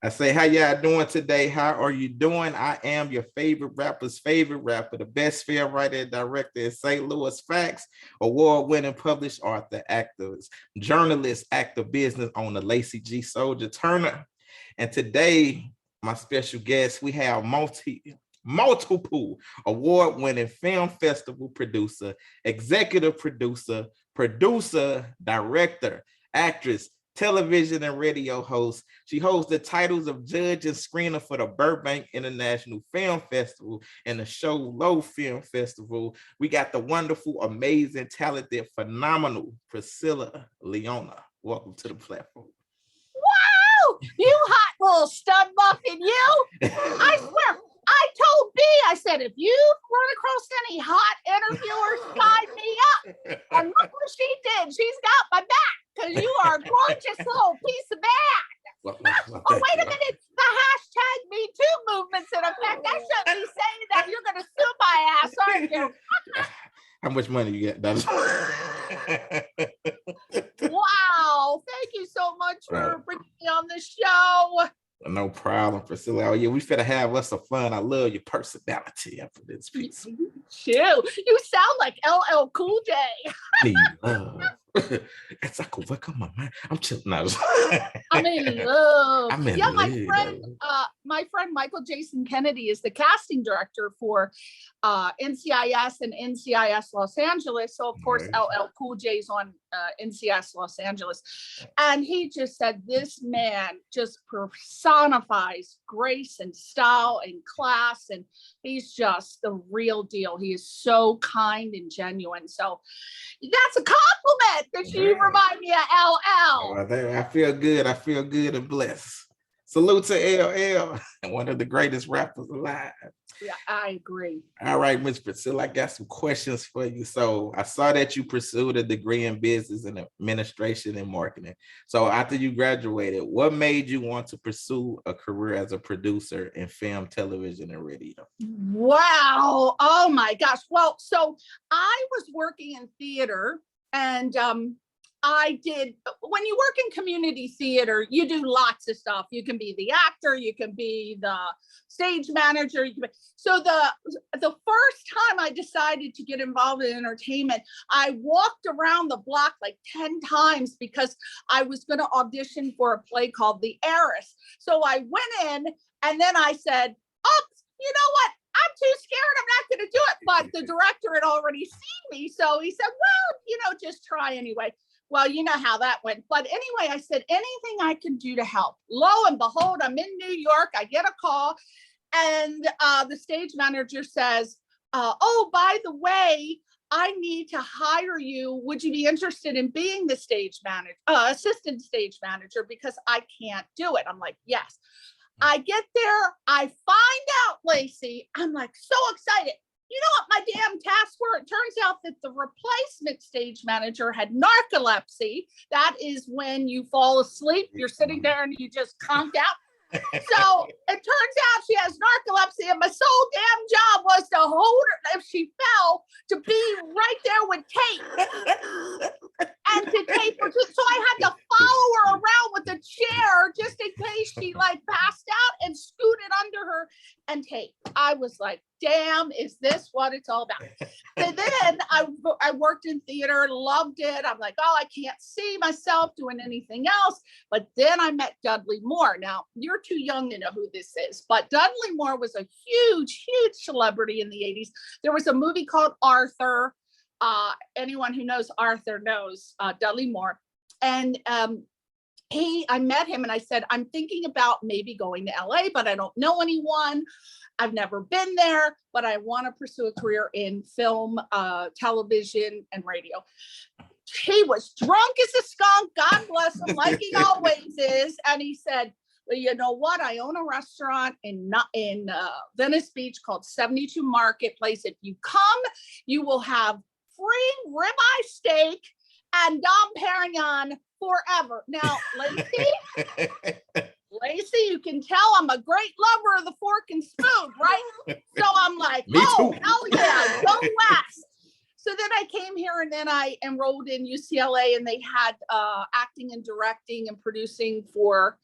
I say, how y'all doing today? How are you doing? I am your favorite rapper's favorite rapper, the best film writer and director in St. Louis. Facts, award-winning published author, activist, journalist, actor, business owner, Lacey G. Soldier Turner. And today, my special guest, we have multiple award-winning film festival producer, executive producer, director, actress, television and radio host. She holds the titles of judge and screener for the Burbank International Film Festival and the Show Low Film Festival. We got the wonderful, amazing, talented, phenomenal Priscilla Leona. Welcome to the platform. Wow, you hot little stud muffin, you! I swear, I told B, I said, if you run across any hot interviewers, sign me up. And look what she did. She's got my back because you are a gorgeous little piece of man. Oh, wait a minute. The hashtag Me Too movement's in effect. I shouldn't be saying that. You're going to sue my ass, aren't you? How much money you got? Wow. Thank you so much for bringing me on the show. No problem, Priscilla. Oh, yeah, we finna have us some fun. I love your personality after this piece. Shoot, you sound like LL Cool J. Need love. It's like, what on my mind? I'm chilling out. I'm in love. I'm in love. My friend Michael Jason Kennedy is the casting director for NCIS and NCIS Los Angeles. So of course, LL Cool J's on NCIS Los Angeles. And he just said, this man just personifies grace and style and class. And he's just the real deal. He is so kind and genuine. So that's a compliment that you remind me of LL. I feel good. I feel good and blessed. Salute to LL, one of the greatest rappers alive. Yeah, I agree. All right, Ms. Priscilla, I got some questions for you. So I saw that you pursued a degree in business and administration and marketing. So after you graduated, what made you want to pursue a career as a producer in film, television, and radio? Wow. Oh my gosh. Well, so I was working in theater and I did, when you work in community theater, you do lots of stuff. You can be the actor, you can be the stage manager. So the first time I decided to get involved in entertainment, I walked around the block like 10 times because I was going to audition for a play called The Heiress. So I went in and then I said, oh, you know what? I'm too scared. I'm not going to do it. But the director had already seen me. So he said, well, just try anyway. Well, you know how that went. But anyway, I said, anything I can do to help. Lo and behold, I'm in New York. I get a call and the stage manager says, oh, by the way, I need to hire you. Would you be interested in being the stage manager, assistant stage manager? Because I can't do it. I'm like, yes. I get there. I find out, Lacey, I'm like so excited. You know what my damn tasks were? It turns out that the replacement stage manager had narcolepsy. That is when you fall asleep, you're sitting there and you just conk out. So it turns out she has narcolepsy and my sole damn job was to hold her if she fell to be right there with tape and to tape her. So I had to follow her around with a chair just in case she like passed out and scooted under her and tape. I was like, damn, is this what it's all about? And then I worked in theater, loved it. I'm like, oh, I can't see myself doing anything else. But then I met Dudley Moore. Now, you're too young to know who this is, but Dudley Moore was a huge, huge celebrity in the 80s. There was a movie called Arthur. Anyone who knows Arthur knows Dudley Moore. And I met him and I said, I'm thinking about maybe going to LA, but I don't know anyone. I've never been there, but I want to pursue a career in film, television, and radio. He was drunk as a skunk, God bless him, like he always is. And he said, well, you know what? I own a restaurant in Venice Beach called 72 Marketplace. If you come, you will have free ribeye steak and Dom Perignon forever. Now, Lacey, you can tell I'm a great lover of the fork and spoon, right? So I'm like, oh, hell yeah, go west. So then I came here and then I enrolled in UCLA and they had acting and directing and producing for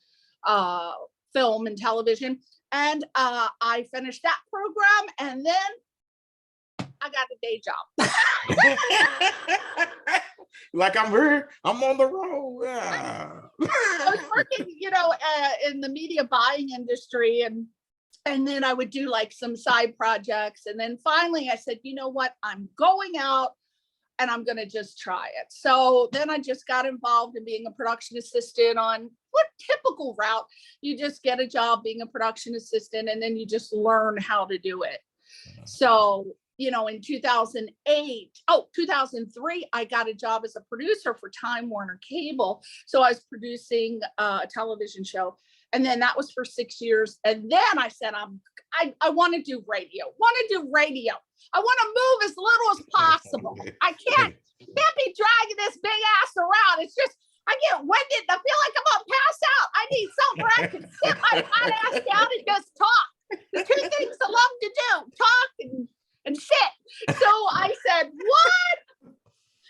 film and television. And I finished that program, and then I got a day job. Like, I'm here, I'm on the road. Yeah. I was working, in the media buying industry, and then I would do like some side projects. And then finally I said, you know what, I'm going out and I'm going to just try it. So then I just got involved in being a production assistant on what typical route. You just get a job being a production assistant, and then you just learn how to do it. So, in 2003, I got a job as a producer for Time Warner Cable. So I was producing a television show. And then that was for 6 years. And then I said, I want to do radio. I want to move as little as possible. I can't be dragging this big ass around. It's just, I get winded. I feel like I'm going to pass out. I need something where I can sit my fat ass down and just talk. The two things I love to do, talk and sit. So I said, what?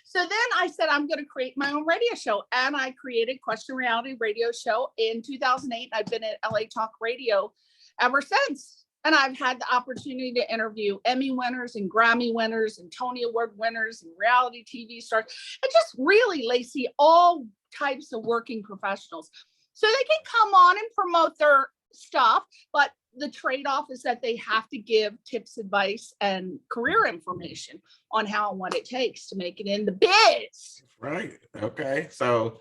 So then I said, I'm going to create my own radio show. And I created Question Reality Radio Show in 2008. I've been at LA Talk Radio ever since. And I've had the opportunity to interview Emmy winners and Grammy winners and Tony Award winners and reality TV stars. And just really, Lacey, all types of working professionals. So they can come on and promote their stuff, but the trade-off is that they have to give tips, advice, and career information on how and what it takes to make it in the biz. Right. Okay. So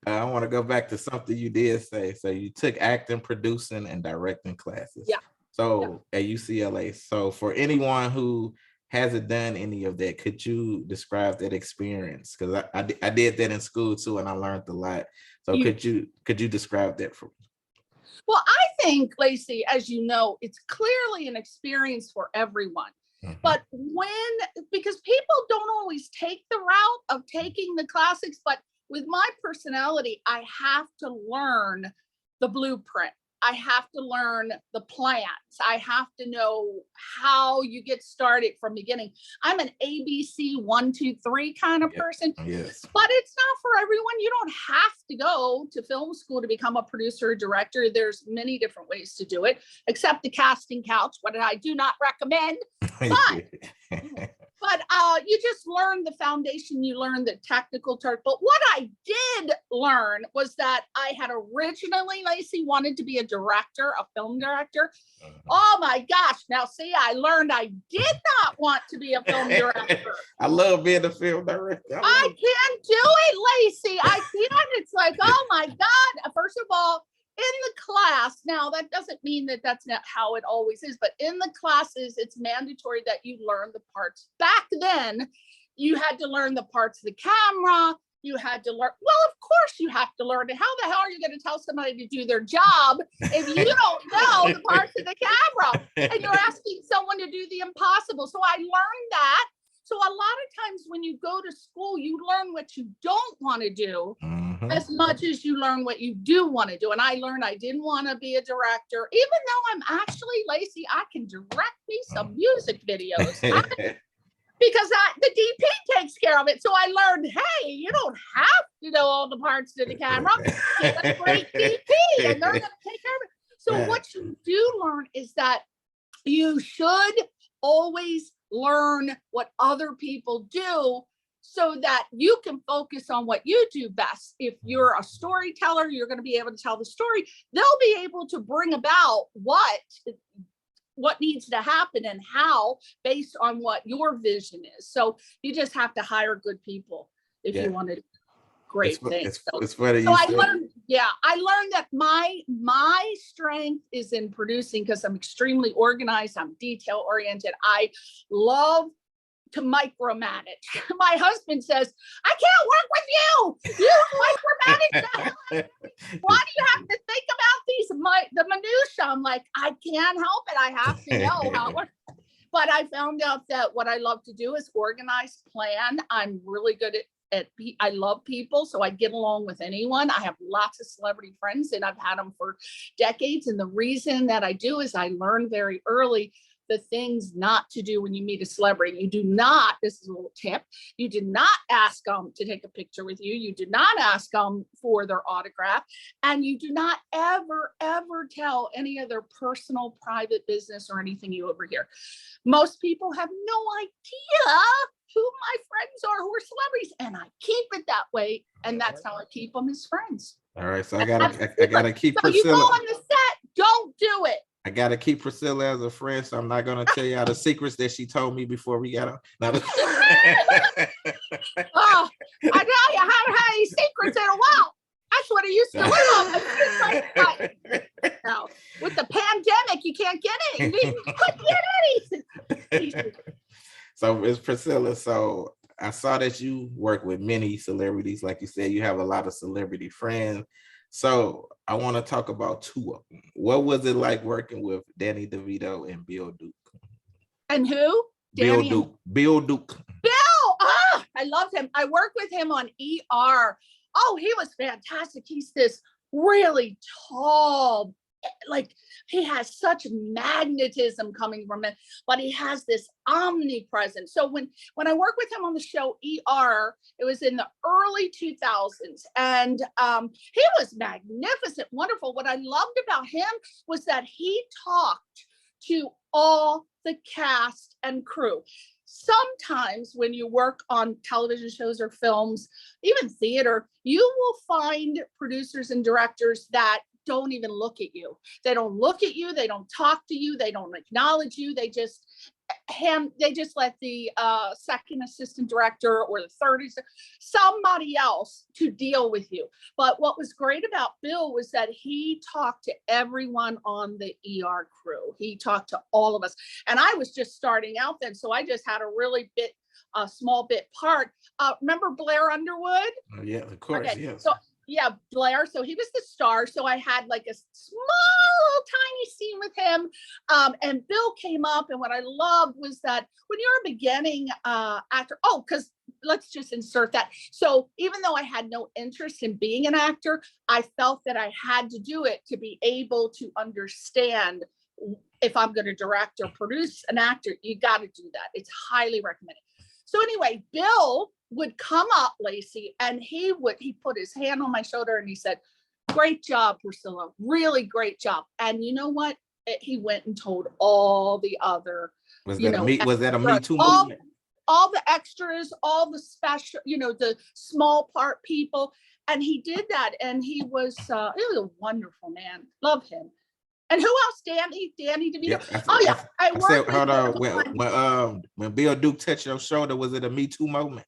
I want to go back to something you did say. So you took acting, producing, and directing classes. Yeah. So at UCLA. So for anyone who hasn't done any of that, could you describe that experience? Because I did that in school too, and I learned a lot. So could you describe that for me? Well, I think, Lacey, as you know, it's clearly an experience for everyone. Mm-hmm. But because people don't always take the route of taking the classics, but with my personality, I have to learn the blueprint. I have to learn the plans. I have to know how you get started from beginning. I'm an ABC 1, 2, 3 kind of person. Yes. But it's not for everyone. You don't have to go to film school to become a producer or director. There's many different ways to do it, except the casting couch, what I do not recommend. But you just learn the foundation, you learn the technical terms. But what I did learn was that I had originally, Lacey, wanted to be a director, a film director. Oh my gosh. Now, see, I learned I did not want to be a film director. I love being a film director. I can't do it, Lacey. I can't. It's like, oh my God. First of all, in the class, now that doesn't mean that that's not how it always is, but in the classes, it's mandatory that you learn the parts. Back then, you had to learn the parts of the camera. You had to learn, well, of course you have to learn it. How the hell are you going to tell somebody to do their job if you don't know the parts of the camera and you're asking someone to do the impossible? So I learned that. So a lot of times when you go to school, you learn what you don't want to do as much as you learn what you do want to do. And I learned I didn't want to be a director, even though I'm actually, Lacey, I can direct me some music videos. Because the DP takes care of it. So I learned, hey, you don't have to know all the parts of the camera. Get a great DP and they're going to take care of it. So what you do learn is that you should always learn what other people do so that you can focus on what you do best. If you're a storyteller, you're going to be able to tell the story. They'll be able to bring about what needs to happen and how based on what your vision is. So you just have to hire good people if you want to do great things. It's funny. So I learned that my strength is in producing because I'm extremely organized. I'm detail oriented. I love to micromanage. My husband says, I can't work with you. You micromanage. Why do you have to think about the minutia? I'm like, I can't help it. I have to know how it works. But I found out that what I love to do is organize, plan. I'm really good I love people, so I get along with anyone. I have lots of celebrity friends and I've had them for decades. And the reason that I do is I learned very early the things not to do when you meet a celebrity. You do not, this is a little tip, you do not ask them to take a picture with you. You do not ask them for their autograph. And you do not ever, ever tell any of their personal, private business or anything you overhear. Most people have no idea who my friends are, who are celebrities, and I keep it that way. And that's how I keep them as friends. All right, so I gotta keep So you go Priscilla. on the set, don't do it. I gotta keep Priscilla as a friend, so I'm not gonna tell you all the secrets that she told me before we got on. Oh, I tell you, I haven't had any secrets in a while. That's what I used to live. No, with the pandemic, you can't get it. You couldn't get anything. So it's Priscilla. So I saw that you work with many celebrities. Like you said, you have a lot of celebrity friends. So I want to talk about two of them. What was it like working with Danny DeVito and Bill Duke? And who? Bill Duke. Bill Duke. Bill! I love him. I worked with him on ER. Oh, he was fantastic. He's this really tall, like he has such magnetism coming from it, but he has this omnipresence. So when I worked with him on the show ER, it was in the early 2000s, and he was magnificent, wonderful. What I loved about him was that he talked to all the cast and crew. Sometimes when you work on television shows or films, even theater, you will find producers and directors that don't even look at you. They don't look at you. They don't talk to you. They don't acknowledge you. They just let the second assistant director or the third, somebody else to deal with you. But what was great about Bill was that he talked to everyone on the ER crew. He talked to all of us. And I was just starting out then, so I just had a small bit part. Remember Blair Underwood? Oh, yeah, of course. Okay. Yes. So yeah, Blair. So he was the star. So I had like a small, tiny scene with him. And Bill came up. And what I loved was that when you're a beginning actor, because let's just insert that. So even though I had no interest in being an actor, I felt that I had to do it to be able to understand if I'm going to direct or produce an actor, you got to do that. It's highly recommended. So anyway, Bill would come up, Lacey, and he put his hand on my shoulder and he said, "Great job, Priscilla, really great job." And you know what? He went and told all the other, was that a Me Too movement? All the extras, all the special, the small part people. And he did that. And he was a wonderful man. Love him. And who else? Danny DeVito. Yeah, I worked with hold on. When Bill Duke touched your shoulder, was it a Me Too moment?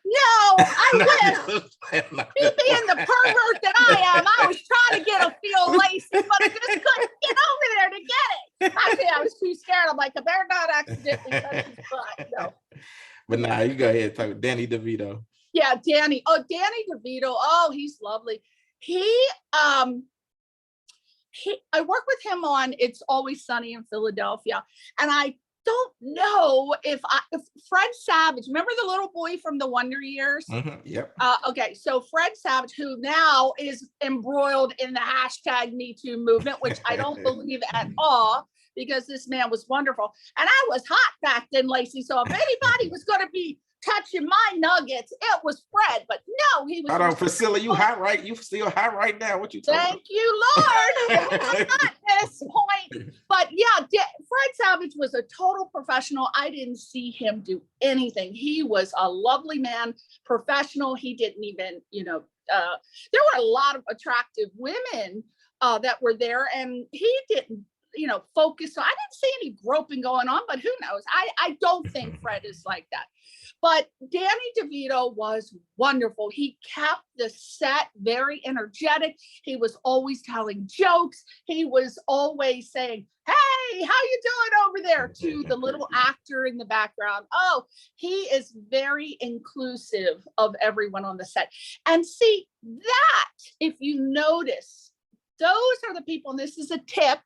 No, I wish. Me being the pervert that I am, I was trying to get a feel Lacey, but I just couldn't get over there to get it. Actually, I was too scared. I'm like, I better not accidentally touch his butt. No. But nah, you go ahead and talk Danny DeVito. Yeah, Danny. Oh, Danny DeVito. Oh, he's lovely. I work with him on It's Always Sunny in Philadelphia, and I don't know if Fred Savage, remember the little boy from the Wonder Years? Mm-hmm, yep. Okay, so Fred Savage, who now is embroiled in the hashtag Me Too movement, which I don't believe at all, because this man was wonderful. And I was hot back then, Lacey, so if anybody was going to be touching my nuggets, it was Fred. But no, he was. Hold on, Priscilla, you hot, right? You still hot right now? What you talking Thank you, Lord. At this point, but yeah, Fred Savage was a total professional. I didn't see him do anything. He was a lovely man, professional. He didn't even, there were a lot of attractive women that were there, and he didn't, focus. So I didn't see any groping going on, but who knows? I don't think Fred is like that. But Danny DeVito was wonderful. He kept the set very energetic. He was always telling jokes. He was always saying, "Hey, how you doing over there?" to the little actor in the background. Oh, he is very inclusive of everyone on the set. And see, that, if you notice, those are the people, and this is a tip,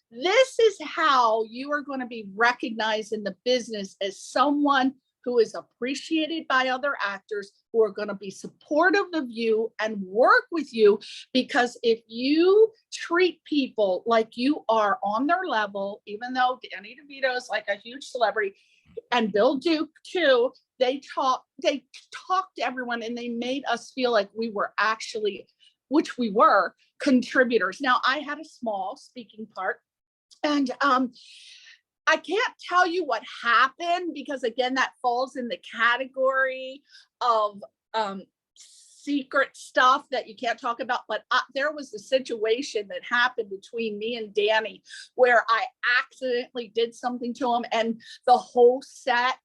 this is how you are going to be recognized in the business as someone who is appreciated by other actors, who are going to be supportive of you and work with you. Because if you treat people like you are on their level, even though Danny DeVito is like a huge celebrity, and Bill Duke too, they talked to everyone, and they made us feel like we were actually, which we were, contributors. Now, I had a small speaking part, and I can't tell you what happened, because again, that falls in the category of secret stuff that you can't talk about. But there was a situation that happened between me and Danny where I accidentally did something to him, and the whole set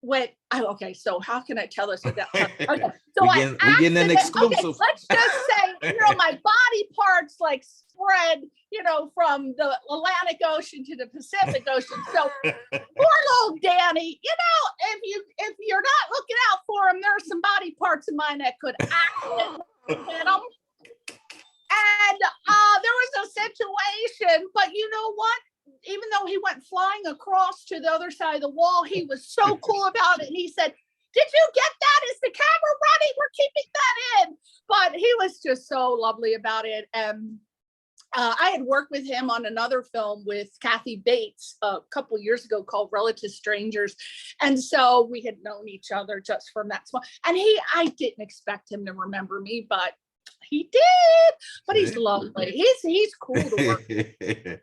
went, okay, so how can I tell this without okay, so we getting an exclusive. Okay, let's just say, my body parts like spread, from the Atlantic Ocean to the Pacific Ocean. So poor little Danny, if you're not looking out for him, there are some body parts of mine that could accidentally hit him. And there was a situation, but you know what? Even though he went flying across to the other side of the wall, he was so cool about it. And he said, "Did you get that? Is the camera running? We're keeping that in." But he was just so lovely about it. And I had worked with him on another film with Kathy Bates a couple years ago called Relative Strangers. And so we had known each other just from that small. And I didn't expect him to remember me, but he did. But he's lovely. He's cool to work with.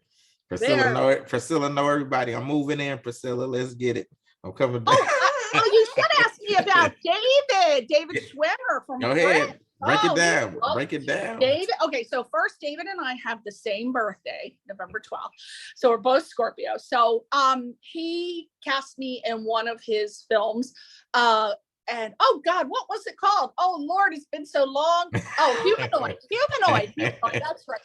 Priscilla know everybody. I'm moving in, Priscilla. Let's get it. I'm coming back. You should ask me about David Schwimmer from Go ahead. Break it down. David. Okay, so first, David and I have the same birthday, November 12th. So we're both Scorpio. So he cast me in one of his films. And oh God, what was it called? Oh Lord, it's been so long. Oh, Humanoid. That's right.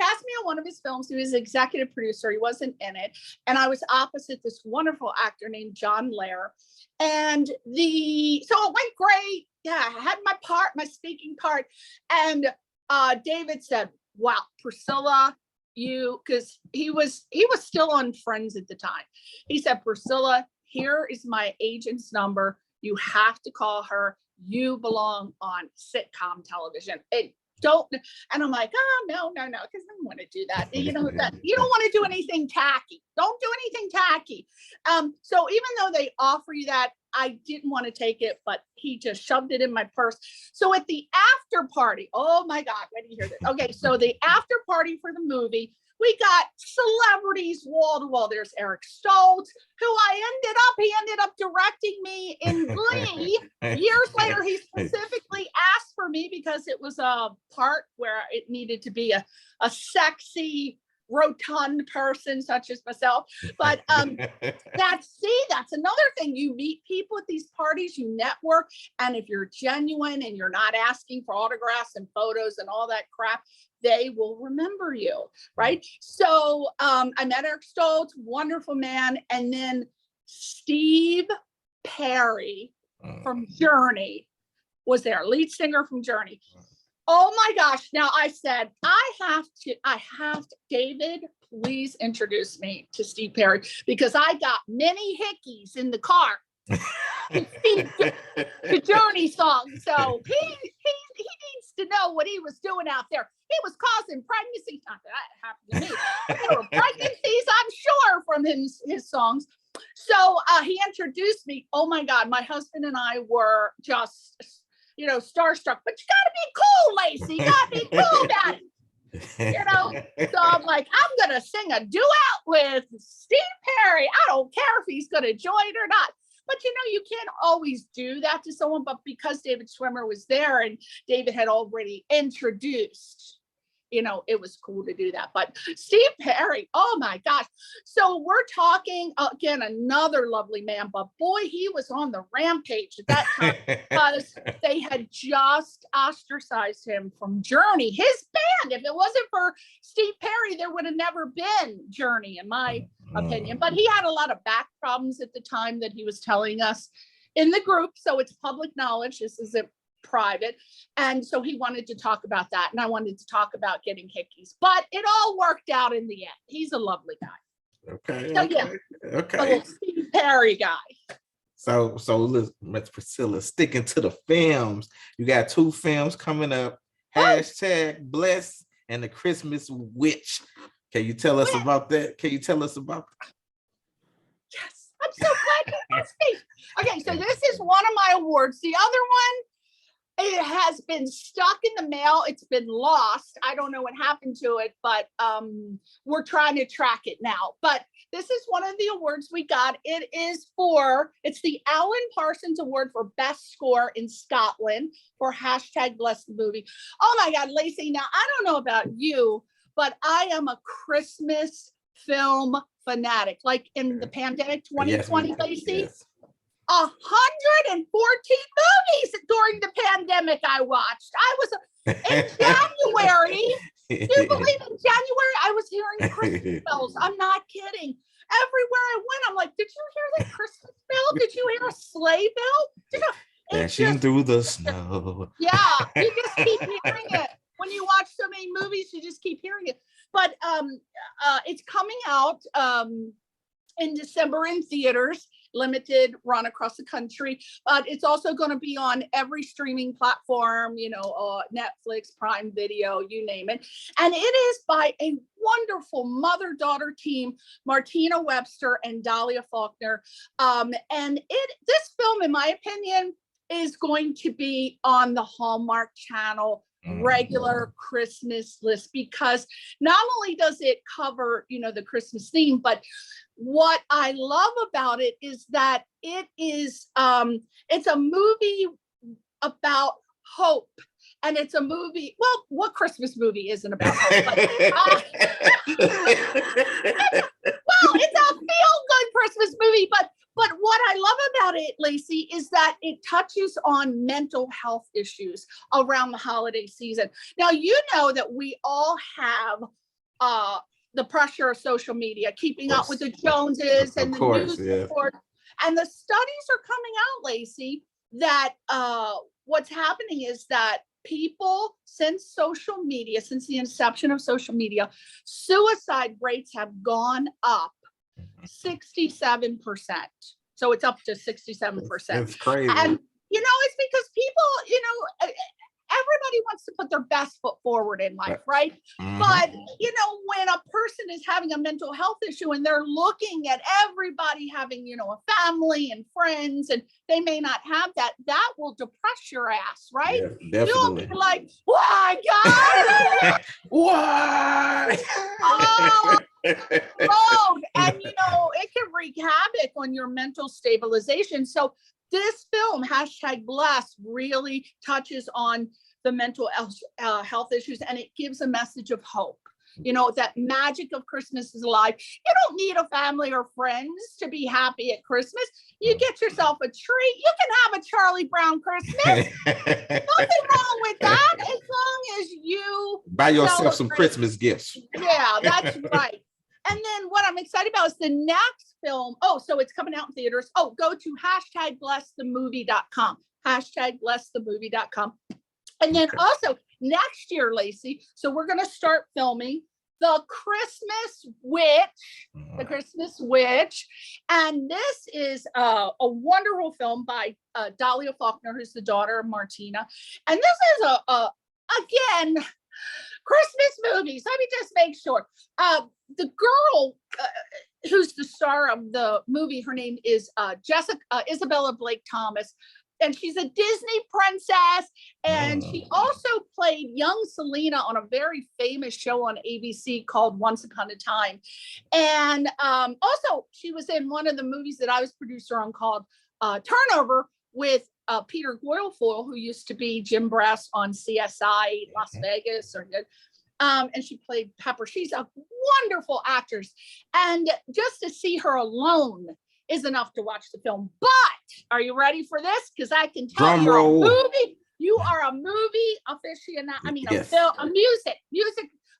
Cast me in one of his films. He was executive producer. He wasn't in it. And I was opposite this wonderful actor named John Lair. And so it went great. Yeah, I had my speaking part. And David said, "Wow, Priscilla, because he was still on Friends at the time. He said, "Priscilla, here is my agent's number. You have to call her. You belong on sitcom television." And I'm like, "Oh, no, because I don't want to do that. That you don't want to do anything tacky. Don't do anything tacky." So even though they offer you that, I didn't want to take it, but he just shoved it in my purse. So at the after party, oh my God, when do you hear this? Okay, so the after party for the movie, we got celebrities wall to wall. There's Eric Stoltz, who he ended up directing me in Glee. Years later, he specifically asked for me because it was a part where it needed to be a sexy, rotund person such as myself. But that's another thing. You meet people at these parties, you network, and if you're genuine and you're not asking for autographs and photos and all that crap, they will remember you, right? So I met Eric Stoltz, wonderful man. And then Steve Perry from Journey was there, lead singer from Journey. Oh my gosh. Now I said, I have to, David, please introduce me to Steve Perry, because I got many hickeys in the car. The Journey song. So he needs to know what he was doing out there. He was causing pregnancies. Not that happened to me. There were pregnancies, I'm sure, from his songs. So he introduced me. Oh my God, my husband and I were just, starstruck. But you gotta be cool, Lacey. You gotta be cool about it. So I'm like, I'm gonna sing a duet with Steve Perry. I don't care if he's gonna join or not. But you can't always do that to someone. But because David Schwimmer was there and David had already introduced, it was cool to do that. But Steve Perry, oh my gosh. So we're talking, again, another lovely man, but boy, he was on the rampage at that time because they had just ostracized him from Journey, his band. If it wasn't for Steve Perry, there would have never been Journey, in my opinion. But he had a lot of back problems at the time that he was telling us in the group. So it's public knowledge. This isn't private. And so he wanted to talk about that. And I wanted to talk about getting hickeys. But it all worked out in the end. He's a lovely guy. Okay, So yeah, okay, a okay. little Steve Perry guy. So listen, Miss Priscilla, sticking to the films. You got two films coming up. Woo! Hashtag Bless and the Christmas Witch. Can you tell us about that? Can you tell us about Yes, I'm so glad you that? asked me. Okay, so this is one of my awards. The other one, it has been stuck in the mail. It's been lost. I don't know what happened to it, but we're trying to track it now. But this is one of the awards we got. It's the Alan Parsons Award for Best Score in Scotland for hashtag Bless the Movie. Oh my God, Lacey. Now, I don't know about you, but I am a Christmas film fanatic. Like in the pandemic Yes, 2020, Lacey. yes. 114 movies during the pandemic I watched. I was in January. Do you believe in January I was hearing Christmas bells? I'm not kidding. Everywhere I went, I'm like, did you hear the Christmas bell? Did you hear a sleigh bell? Dashing through the snow. Yeah, you just keep hearing it. When you watch so many movies, you just keep hearing it. But it's coming out in December in theaters, limited run across the country, but it's also going to be on every streaming platform, Netflix, Prime Video, you name it. And it is by a wonderful mother-daughter team, Martina Webster and Dahlia Faulkner. And this film, in my opinion, is going to be on the Hallmark Channel regular Christmas list, because not only does it cover, the Christmas theme, but what I love about it is that it's a movie about hope. And it's a movie, well, what Christmas movie isn't about hope? But, well, it's a feel-good Christmas movie, but what I love about it, Lacey, is that it touches on mental health issues around the holiday season. Now, you know that we all have the pressure of social media, keeping up with the Joneses and the news report. And the studies are coming out, Lacey, that what's happening is that people, since the inception of social media, suicide rates have gone up 67%. So it's up to 67%. That's crazy. And, it's because people, everybody wants to put their best foot forward in life, right? But, when a person is having a mental health issue and they're looking at everybody having, a family and friends, and they may not have that, that will depress your ass, right? Yeah, you'll be like, why, God? Why? Road. And, it can wreak havoc on your mental stabilization. So this film, hashtag Bless, really touches on the mental health issues, and it gives a message of hope. That magic of Christmas is alive. You don't need a family or friends to be happy at Christmas. You get yourself a tree. You can have a Charlie Brown Christmas. Nothing wrong with that, as long as you buy yourself some Christmas gifts. Yeah, that's right. And then what I'm excited about is the next film. Oh, so it's coming out in theaters. Oh, go to hashtag blessthemovie.com. Hashtag blessthemovie.com. And then also next year, Lacey, so we're going to start filming The Christmas Witch. The Christmas Witch. And this is a wonderful film by Dahlia Faulkner, who's the daughter of Martina. And this is again, Christmas movies. Let me just make sure. The girl who's the star of the movie, her name is Isabella Blake Thomas. And she's a Disney princess. And she also played young Selena on a very famous show on ABC called Once Upon a Time. And also, she was in one of the movies that I was producer on called Turnover with Peter Guilfoyle, who used to be Jim Brass on CSI Las Vegas. And she played Pepper. She's a wonderful actress. And just to see her alone is enough to watch the film. But are you ready for this? Because I can tell you are a movie aficionado. I mean, yes. a music.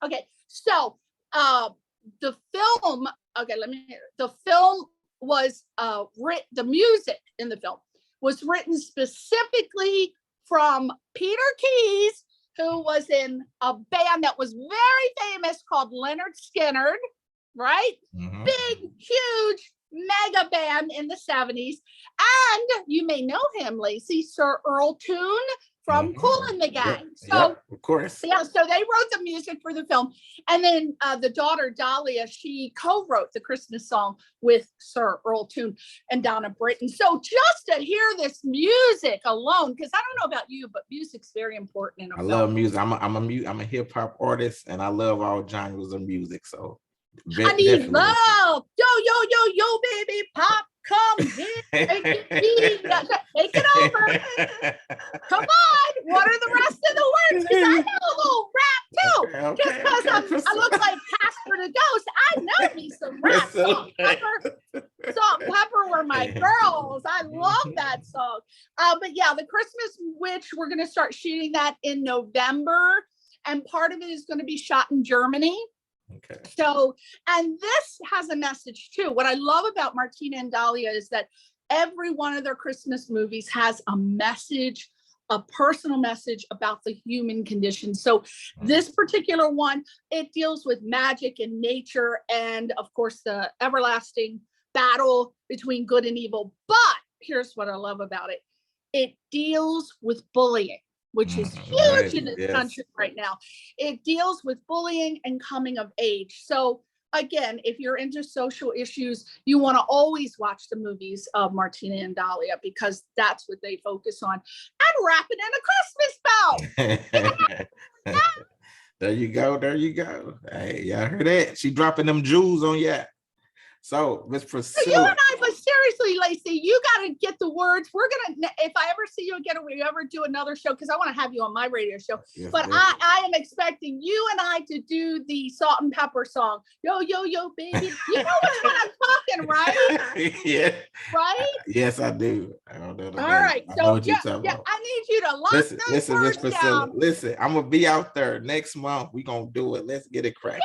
Okay, so the film. Okay, the film was the music in the film was written specifically from Peter Keys, who was in a band that was very famous called Leonard Skinner. right? Mhm. Big, huge, mega band in the 70s. And you may know him, Lacey, Sir Earl Toon from Kool and the Yep. Gang. So Yep. Of course. yeah, so they wrote the music for the film. And then the daughter, Dahlia, she co-wrote the Christmas song with Sir Earl Toon and Donna Britton. So just to hear this music alone, because I don't know about you, but music's very important in a I film. love music. I'm a hip hop artist, and I love all genres of music. So I need definitely. love. Yo, yo, yo, yo, baby, pop, come here. Take it over. Come on. What are the rest of the words? Because I know a little rap too. Okay, Just because I look like Casper the Ghost, I know me some rap. Salt and Pepper were my girls. I love that song. But yeah, the Christmas Witch, we're going to start shooting that in November. And part of it is going to be shot in Germany. Okay. So, and this has a message too. What I love about Martina and Dahlia is that every one of their Christmas movies has a message, a personal message about the human condition. So this particular one, it deals with magic and nature and of course the everlasting battle between good and evil. But here's what I love about it. It deals with bullying, which is huge in this country right now. It deals with bullying and coming of age. So again, if you're into social issues, you want to always watch the movies of Martina and Dahlia because that's what they focus on. And wrapping in a Christmas bell. There you go. There you go. Hey, y'all heard that? She dropping them jewels on ya. So, Miss Priscilla. So you and I, but seriously, Lacey, you got to get the words. We're going to, if I ever see you again, or we ever do another show, because I want to have you on my radio show, yes, but I am expecting you and I to do the Salt and Pepper song. Yo, yo, yo, baby. You know which one I'm talking, right? Yeah. Right? Yes, I do. I don't know. All right. So yeah, I need you to lock listen, those Miss words Priscilla. down. Listen, I'm going to be out there next month. We're going to do it. Let's get it cracking.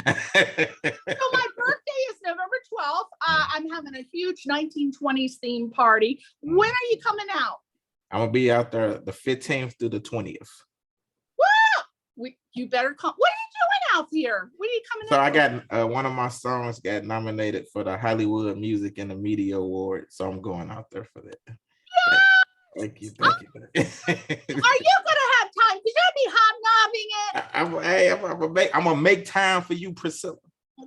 So my birthday is November 12th. I'm having a huge 1920s theme party. When are you coming out? I'm gonna be out there the 15th through the 20th. You better come. What are you doing out here? What are you coming so out? I got one of my songs got nominated for the Hollywood Music and the Media Award. So I'm going out there for that. Yeah! Thank you. Are you gonna have time? Because you'll be hobnobbing it. I'm gonna make time for you, Priscilla.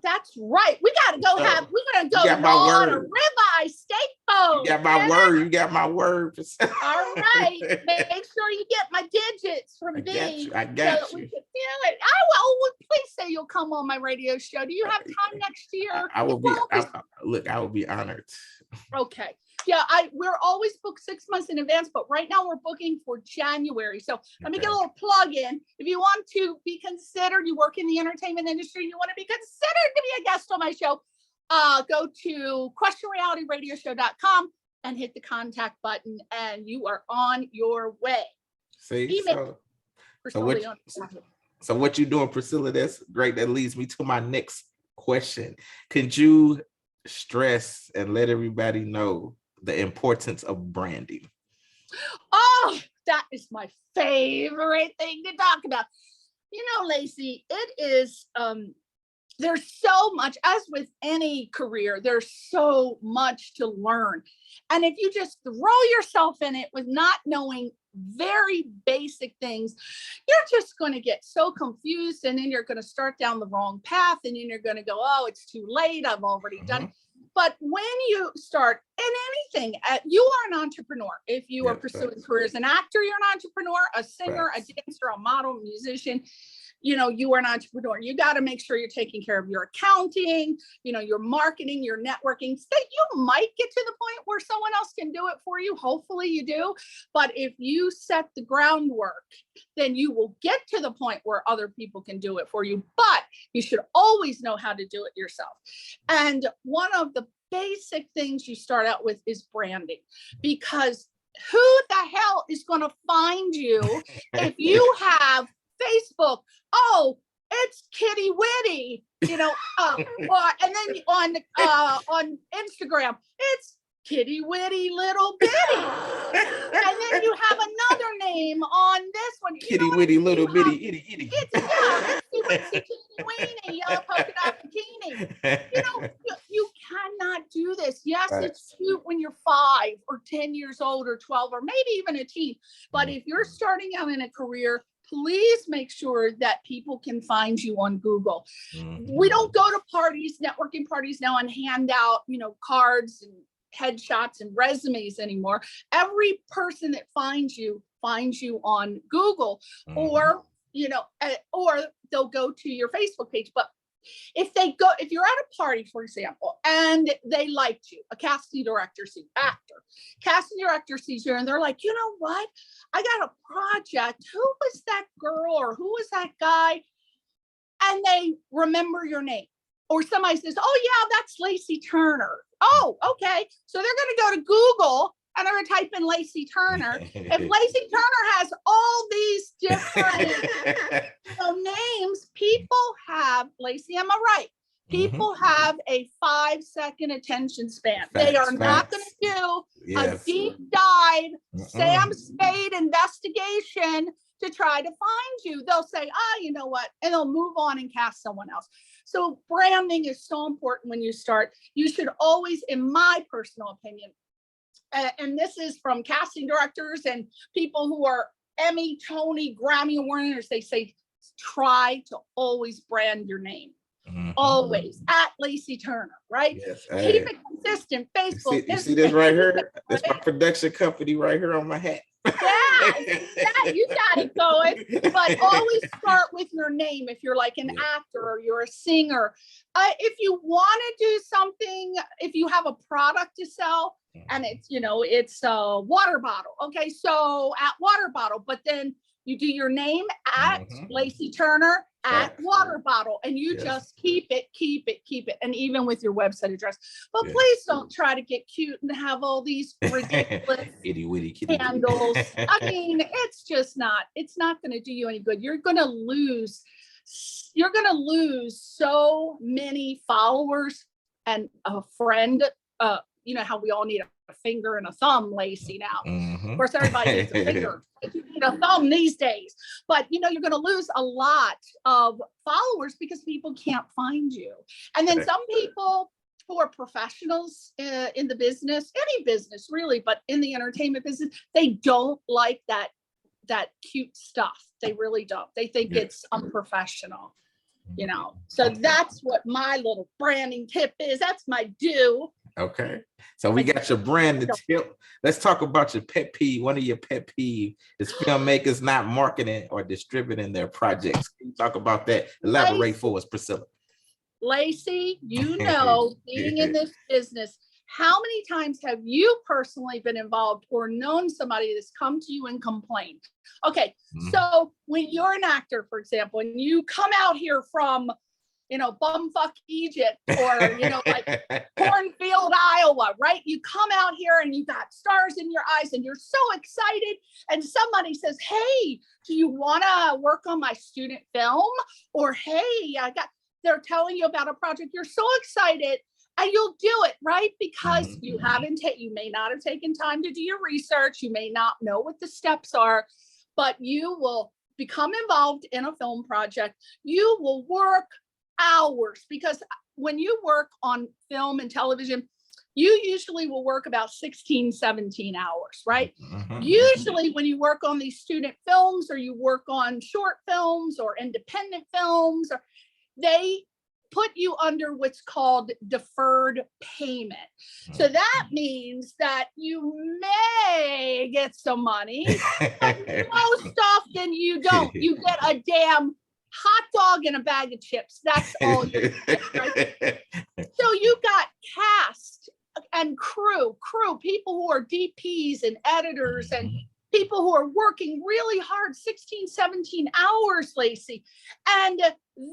That's right. We gotta go we're gonna go on a ribeye steak boat. You got my word. You got my word. Priscilla. All right. Make sure you get my digits from me. I got you. We can do it. I will. Please say you'll come on my radio show. Do you have time next year? I will be. I will be honored. Okay. Yeah, we're always booked 6 months in advance, but right now we're booking for January. So let me get a little plug in. If you want to be considered, you work in the entertainment industry, you want to be considered to be a guest on my show, go to questionrealityradioshow.com and hit the contact button, and you are on your way. See, email so what you doing, Priscilla? That's great. That leads me to my next question. Could you stress and let everybody know the importance of branding? Oh, that is my favorite thing to talk about. You know, Lacey, it is, there's so much, as with any career, there's so much to learn. And if you just throw yourself in it with not knowing very basic things, you're just going to get so confused, and then you're going to start down the wrong path, and then you're going to go, oh, it's too late. I've already done it. But when you start in anything, you are an entrepreneur. If you are pursuing career as an actor, you're an entrepreneur, a singer, a dancer, a model, musician. You know, you are an entrepreneur. You got to make sure you're taking care of your accounting, you know, your marketing, your networking. So you might get to the point where someone else can do it for you. Hopefully you do. But if you set the groundwork, then you will get to the point where other people can do it for you. But you should always know how to do it yourself. And one of the basic things you start out with is branding, because who the hell is going to find you if you have Facebook? Oh, it's Kitty Witty, you know, and then on Instagram, it's Kitty Witty Little Bitty. And then you have another name on this one. Kitty Witty Little Bitty Itty Itty. It's Kitty Weeny, yellow polka dot bikini. You cannot do this. Yes, Right. it's cute when you're 5 or 10 years old or 12 or maybe even a teen. But if you're starting out in a career, please make sure that people can find you on Google. We don't go to parties, networking parties now, and hand out, cards and headshots and resumes anymore. Every person that finds you on Google, or they'll go to your Facebook page. But if you're at a party, for example, and they liked you, a casting director sees you and they're like, you know what? I got a project. Who was that girl or who was that guy? And they remember your name. Or somebody says, oh yeah, that's Lacey Turner. Oh, okay. So they're going to go to Google and they're going to type in Lacey Turner. If Lacey Turner has all these different names, people have, Lacey, am I right? People have a 5-second attention span. They are not going to do a deep dive, Sam Spade investigation to try to find you. They'll say, you know what? And they'll move on and cast someone else. So branding is so important when you start. You should always, in my personal opinion, and this is from casting directors and people who are Emmy, Tony, Grammy Award winners, they say, try to always brand your name. Always at Lacey Turner, right? Yes, keep it consistent. Facebook. You see this right here? That's my production company right here on my hat. Yeah, you got it going. But always start with your name if you're like an actor or you're a singer. If you want to do something, if you have a product to sell and it's a water bottle. Okay, so at water bottle, but then you do your name at Lacey Turner at water bottle, and you just keep it. And even with your website address, but please don't try to get cute and have all these ridiculous itty witty handles. I mean, it's not going to do you any good. You're going to lose so many followers and a friend. How we all need a finger and a thumb, Lacey, now. Of course, everybody needs a finger. You need a thumb these days. But, you're going to lose a lot of followers because people can't find you. And then some people who are professionals in the business, any business really, but in the entertainment business, they don't like that cute stuff. They really don't. They think it's unprofessional. So that's what my little branding tip is. That's my do. Okay, so we got your brand tip. Let's talk about your pet peeve. One of your pet peeve is filmmakers not marketing or distributing their projects. Can you talk about that? Elaborate for us, Priscilla. Lacey, being in this business, how many times have you personally been involved or known somebody that's come to you and complained? Okay, so when you're an actor, for example, and you come out here from bumfuck Egypt or, like Cornfield, Iowa, right? You come out here and you got stars in your eyes and you're so excited. And somebody says, hey, do you want to work on my student film? Or, hey, they're telling you about a project. You're so excited and you'll do it, right? Because you may not have taken time to do your research. You may not know what the steps are, but you will become involved in a film project. You will work hours, because when you work on film and television, you usually will work about 16-17 hours, right? Usually when you work on these student films or you work on short films or independent films, they put you under what's called deferred payment. So that means that you may get some money, but most often you don't. You get a damn hot dog and a bag of chips. That's all you get, right? So you got cast and crew, people who are DPs and editors and people who are working really hard, 16-17 hours, Lacey, and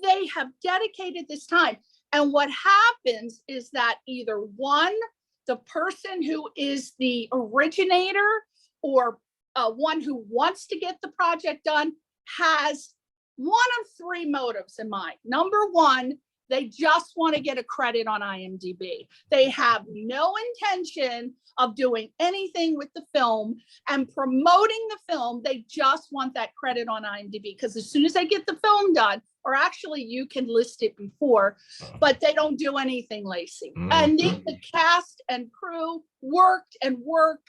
they have dedicated this time. And what happens is that either one, the person who is the originator or one who wants to get the project done has one of three motives in mind. Number one, they just want to get a credit on IMDb. They have no intention of doing anything with the film and promoting the film. They just want that credit on IMDb, because as soon as they get the film done, or actually you can list it before, but they don't do anything, Lacey. And the cast and crew worked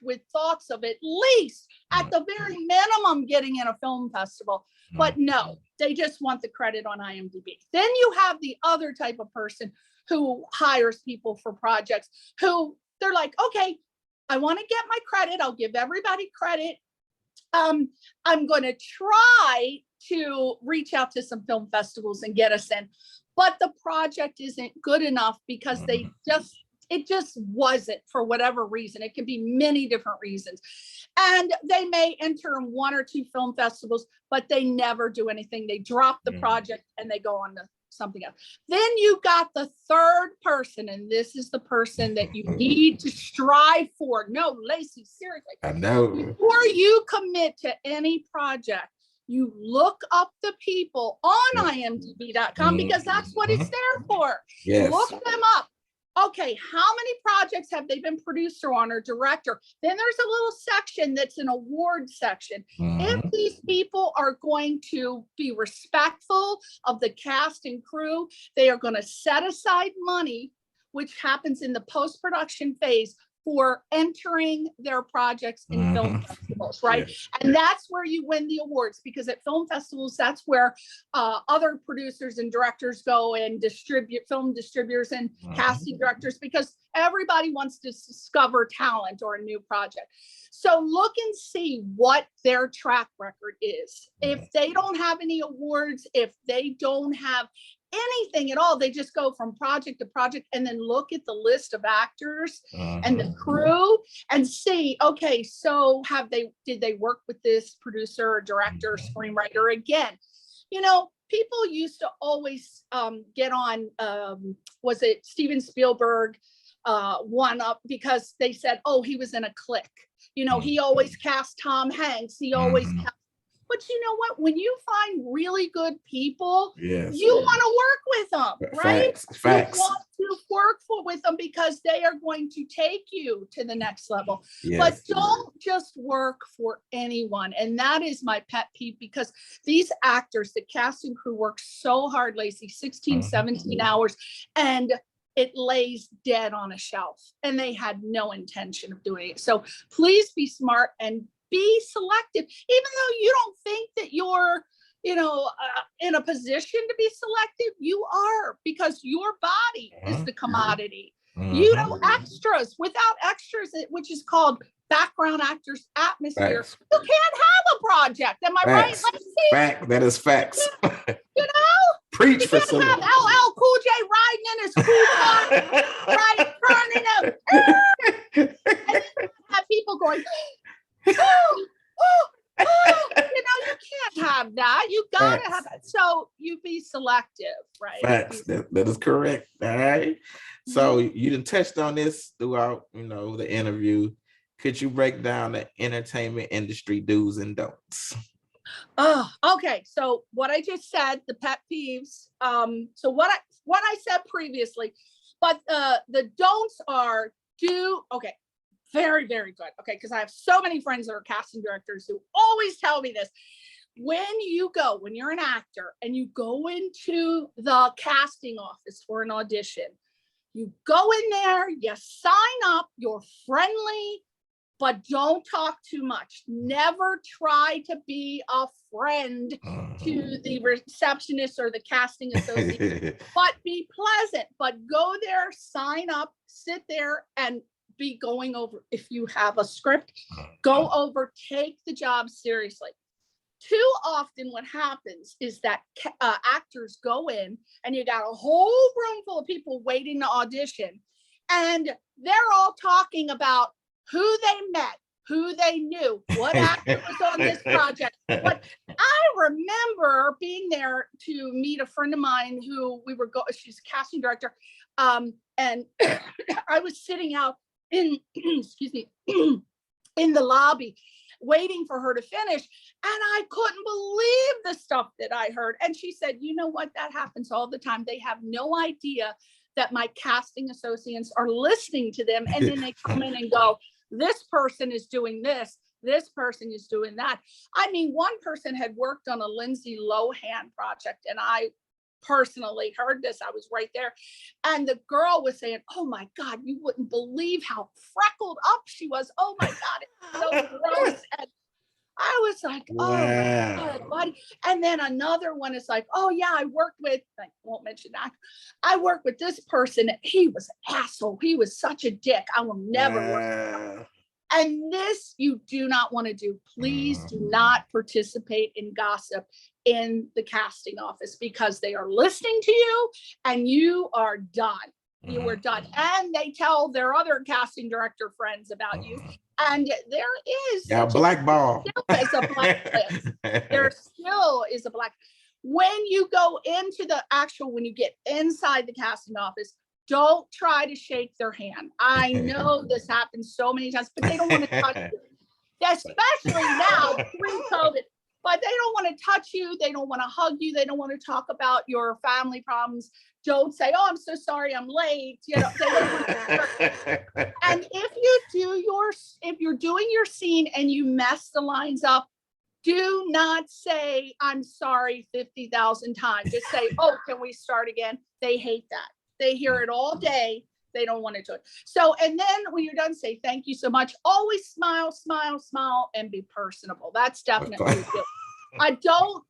with thoughts of at least at the very minimum getting in a film festival. But no, they just want the credit on IMDb. Then you have the other type of person who hires people for projects, who they're like, okay, I want to get my credit. I'll give everybody credit. I'm going to try to reach out to some film festivals and get us in, but the project isn't good enough because it just wasn't, for whatever reason. It can be many different reasons. And they may enter in 1 or 2 film festivals, but they never do anything. They drop the project and they go on to something else. Then you got the third person, and this is the person that you need to strive for. No, Lacey, seriously. I know. Before you commit to any project, you look up the people on imdb.com because that's what it's there for. Yes. Look them up. Okay, how many projects have they been producer on or director? Then there's a little section that's an award section. If these people are going to be respectful of the cast and crew, they are going to set aside money, which happens in the post-production phase, for entering their projects in film festivals, right? Yes. And that's where you win the awards, because at film festivals, that's where other producers and directors go and distribute, film distributors and casting directors, because everybody wants to discover talent or a new project. So look and see what their track record is. If they don't have any awards, if they don't have anything at all, they just go from project to project, and then look at the list of actors and the crew and see, okay, so did they work with this producer or director, screenwriter again? You know, people used to always get on, was it Steven Spielberg, one up because they said, oh, he was in a clique. You know, he always cast Tom Hanks. He always cast. But you know what? When you find really good people, you want to work with them, right? Facts. You want to work with them because they are going to take you to the next level. But don't just work for anyone. And that is my pet peeve, because these actors, the cast and crew, work so hard, Lacey, 16, 17 hours, and it lays dead on a shelf, and they had no intention of doing it. So please be smart and be selective, even though you don't think that you're, in a position to be selective. You are, because your body is the commodity. You know, extras. Without extras, which is called background actors atmosphere, you can't have a project. Am I right? Fact. That is facts. You know, preach for some. Have LL Cool J riding in his cool car, right, turning up, and have people going, you can't have that. You gotta have that. So you be selective, right? Facts. That is correct. All right. So you done touched on this throughout, the interview. Could you break down the entertainment industry do's and don'ts? Oh, okay. So what I just said, the pet peeves. So what I said previously, but the don'ts are okay. Very, very good. Okay, because I have so many friends that are casting directors who always tell me this. When you're an actor and you go into the casting office for an audition, you go in there, you sign up, you're friendly, but don't talk too much. Never try to be a friend to the receptionist or the casting associate, but be pleasant. But go there, sign up, sit there, and be going over, if you have a script, go over, take the job seriously. Too often what happens is that actors go in and you got a whole room full of people waiting to audition, and they're all talking about who they met, who they knew, what actor was on this project. But I remember being there to meet a friend of mine who she's a casting director, and I was sitting out in in the lobby waiting for her to finish, and I couldn't believe the stuff that I heard. And she said, you know what, that happens all the time. They have no idea that my casting associates are listening to them, and then they come in and go, this person is doing this person is doing that. I mean, one person had worked on a Lindsay Lohan project, and I personally heard this. I was right there. And the girl was saying, oh my God, you wouldn't believe how freckled up she was. Oh my God, it's so gross. And I was like, oh my God, buddy. And then another one is like, oh yeah, I won't mention that. I worked with this person. He was an asshole. He was such a dick. I will never work with him. And this you do not want to do. Please do not participate in gossip in the casting office, because they are listening to you and you are done. You were done. And they tell their other casting director friends about you. And there is blackball. There still is a black. When you go into when you get inside the casting office, don't try to shake their hand. I know this happens so many times, but they don't want to touch you, especially now pre-COVID. But they don't want to touch you. They don't want to hug you. They don't want to talk about your family problems. Don't say, "Oh, I'm so sorry, I'm late." They don't want to. And if you're doing your scene and you mess the lines up, do not say, "I'm sorry" 50,000 times. Just say, "Oh, can we start again?" They hate that. They hear it all day. They don't want to do it. So, and then when you're done, say, "Thank you so much." Always smile, smile, smile, and be personable. That's definitely good. I don't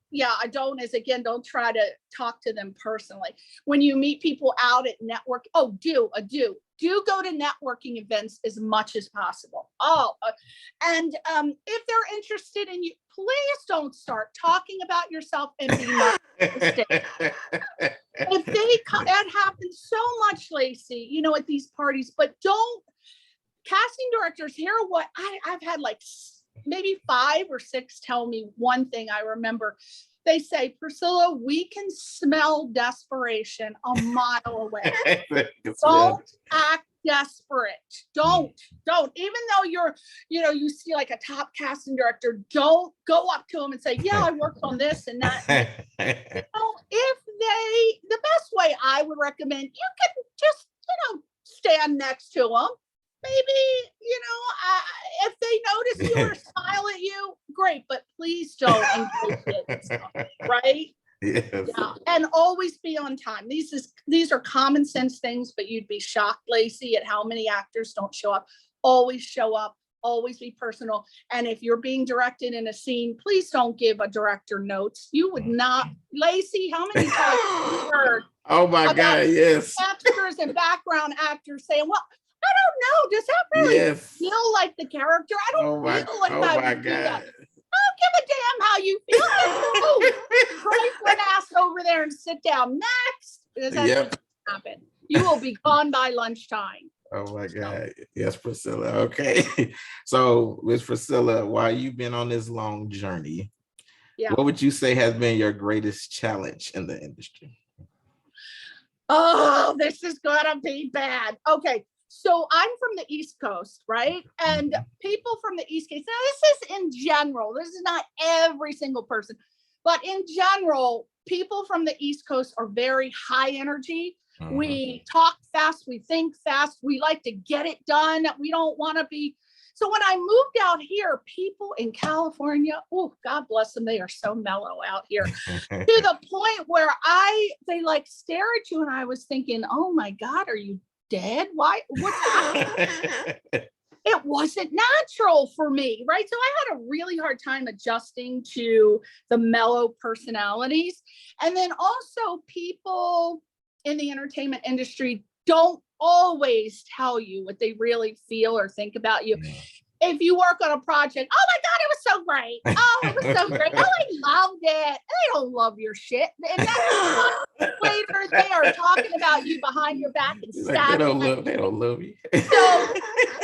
try to talk to them personally. When you meet people out at network, do go to networking events as much as possible. And if they're interested in you, please don't start talking about yourself and be narcissistic. That happens so much, Lacey, at these parties, but don't. Casting directors, hear what I've had like maybe 5 or 6 tell me one thing I remember. They say, "Priscilla, we can smell desperation a mile away." Don't act desperate. Don't. Even though you see like a top casting director, don't go up to them and say, "Yeah, I worked on this and that." The best way I would recommend, you can just, stand next to them. Maybe, if they notice you or smile at you, great, but please don't engage it, right? Yes. Yeah. And always be on time. These are common sense things, but you'd be shocked, Lacey, at how many actors don't show up. Always show up, always be personal. And if you're being directed in a scene, please don't give a director notes. You would not. Lacey, how many times have you heard oh my God, yes, actors and background actors saying, "Well, I don't know. Does that really feel like the character? I don't feel like I would do that." I don't give a damn how you feel. Break your ass over there and sit down. Next. That's what happen. You will be gone by lunchtime. Oh my God. Yes, Priscilla. Okay. So, Miss Priscilla, while you've been on this long journey, what would you say has been your greatest challenge in the industry? Oh, this is gonna be bad. Okay. So I'm from the East Coast, right? And people from the East Coast, now this is in general, this is not every single person, but in general, people from the East Coast are very high energy. We talk fast, we think fast, we like to get it done. We don't want to be. So when I moved out here, people in California, oh, God bless them, they are so mellow out here, to the point where they like stare at you, and I was thinking, oh my God, are you dead? Why? What's happening? It wasn't natural for me, right? So I had a really hard time adjusting to the mellow personalities. And then also, people in the entertainment industry don't always tell you what they really feel or think about you. If you work on a project, "Oh my God, it was so great. Oh, it was so great. Oh, I loved it." They don't love your shit. And then later they are talking about you behind your back and stabbing. They don't love you. So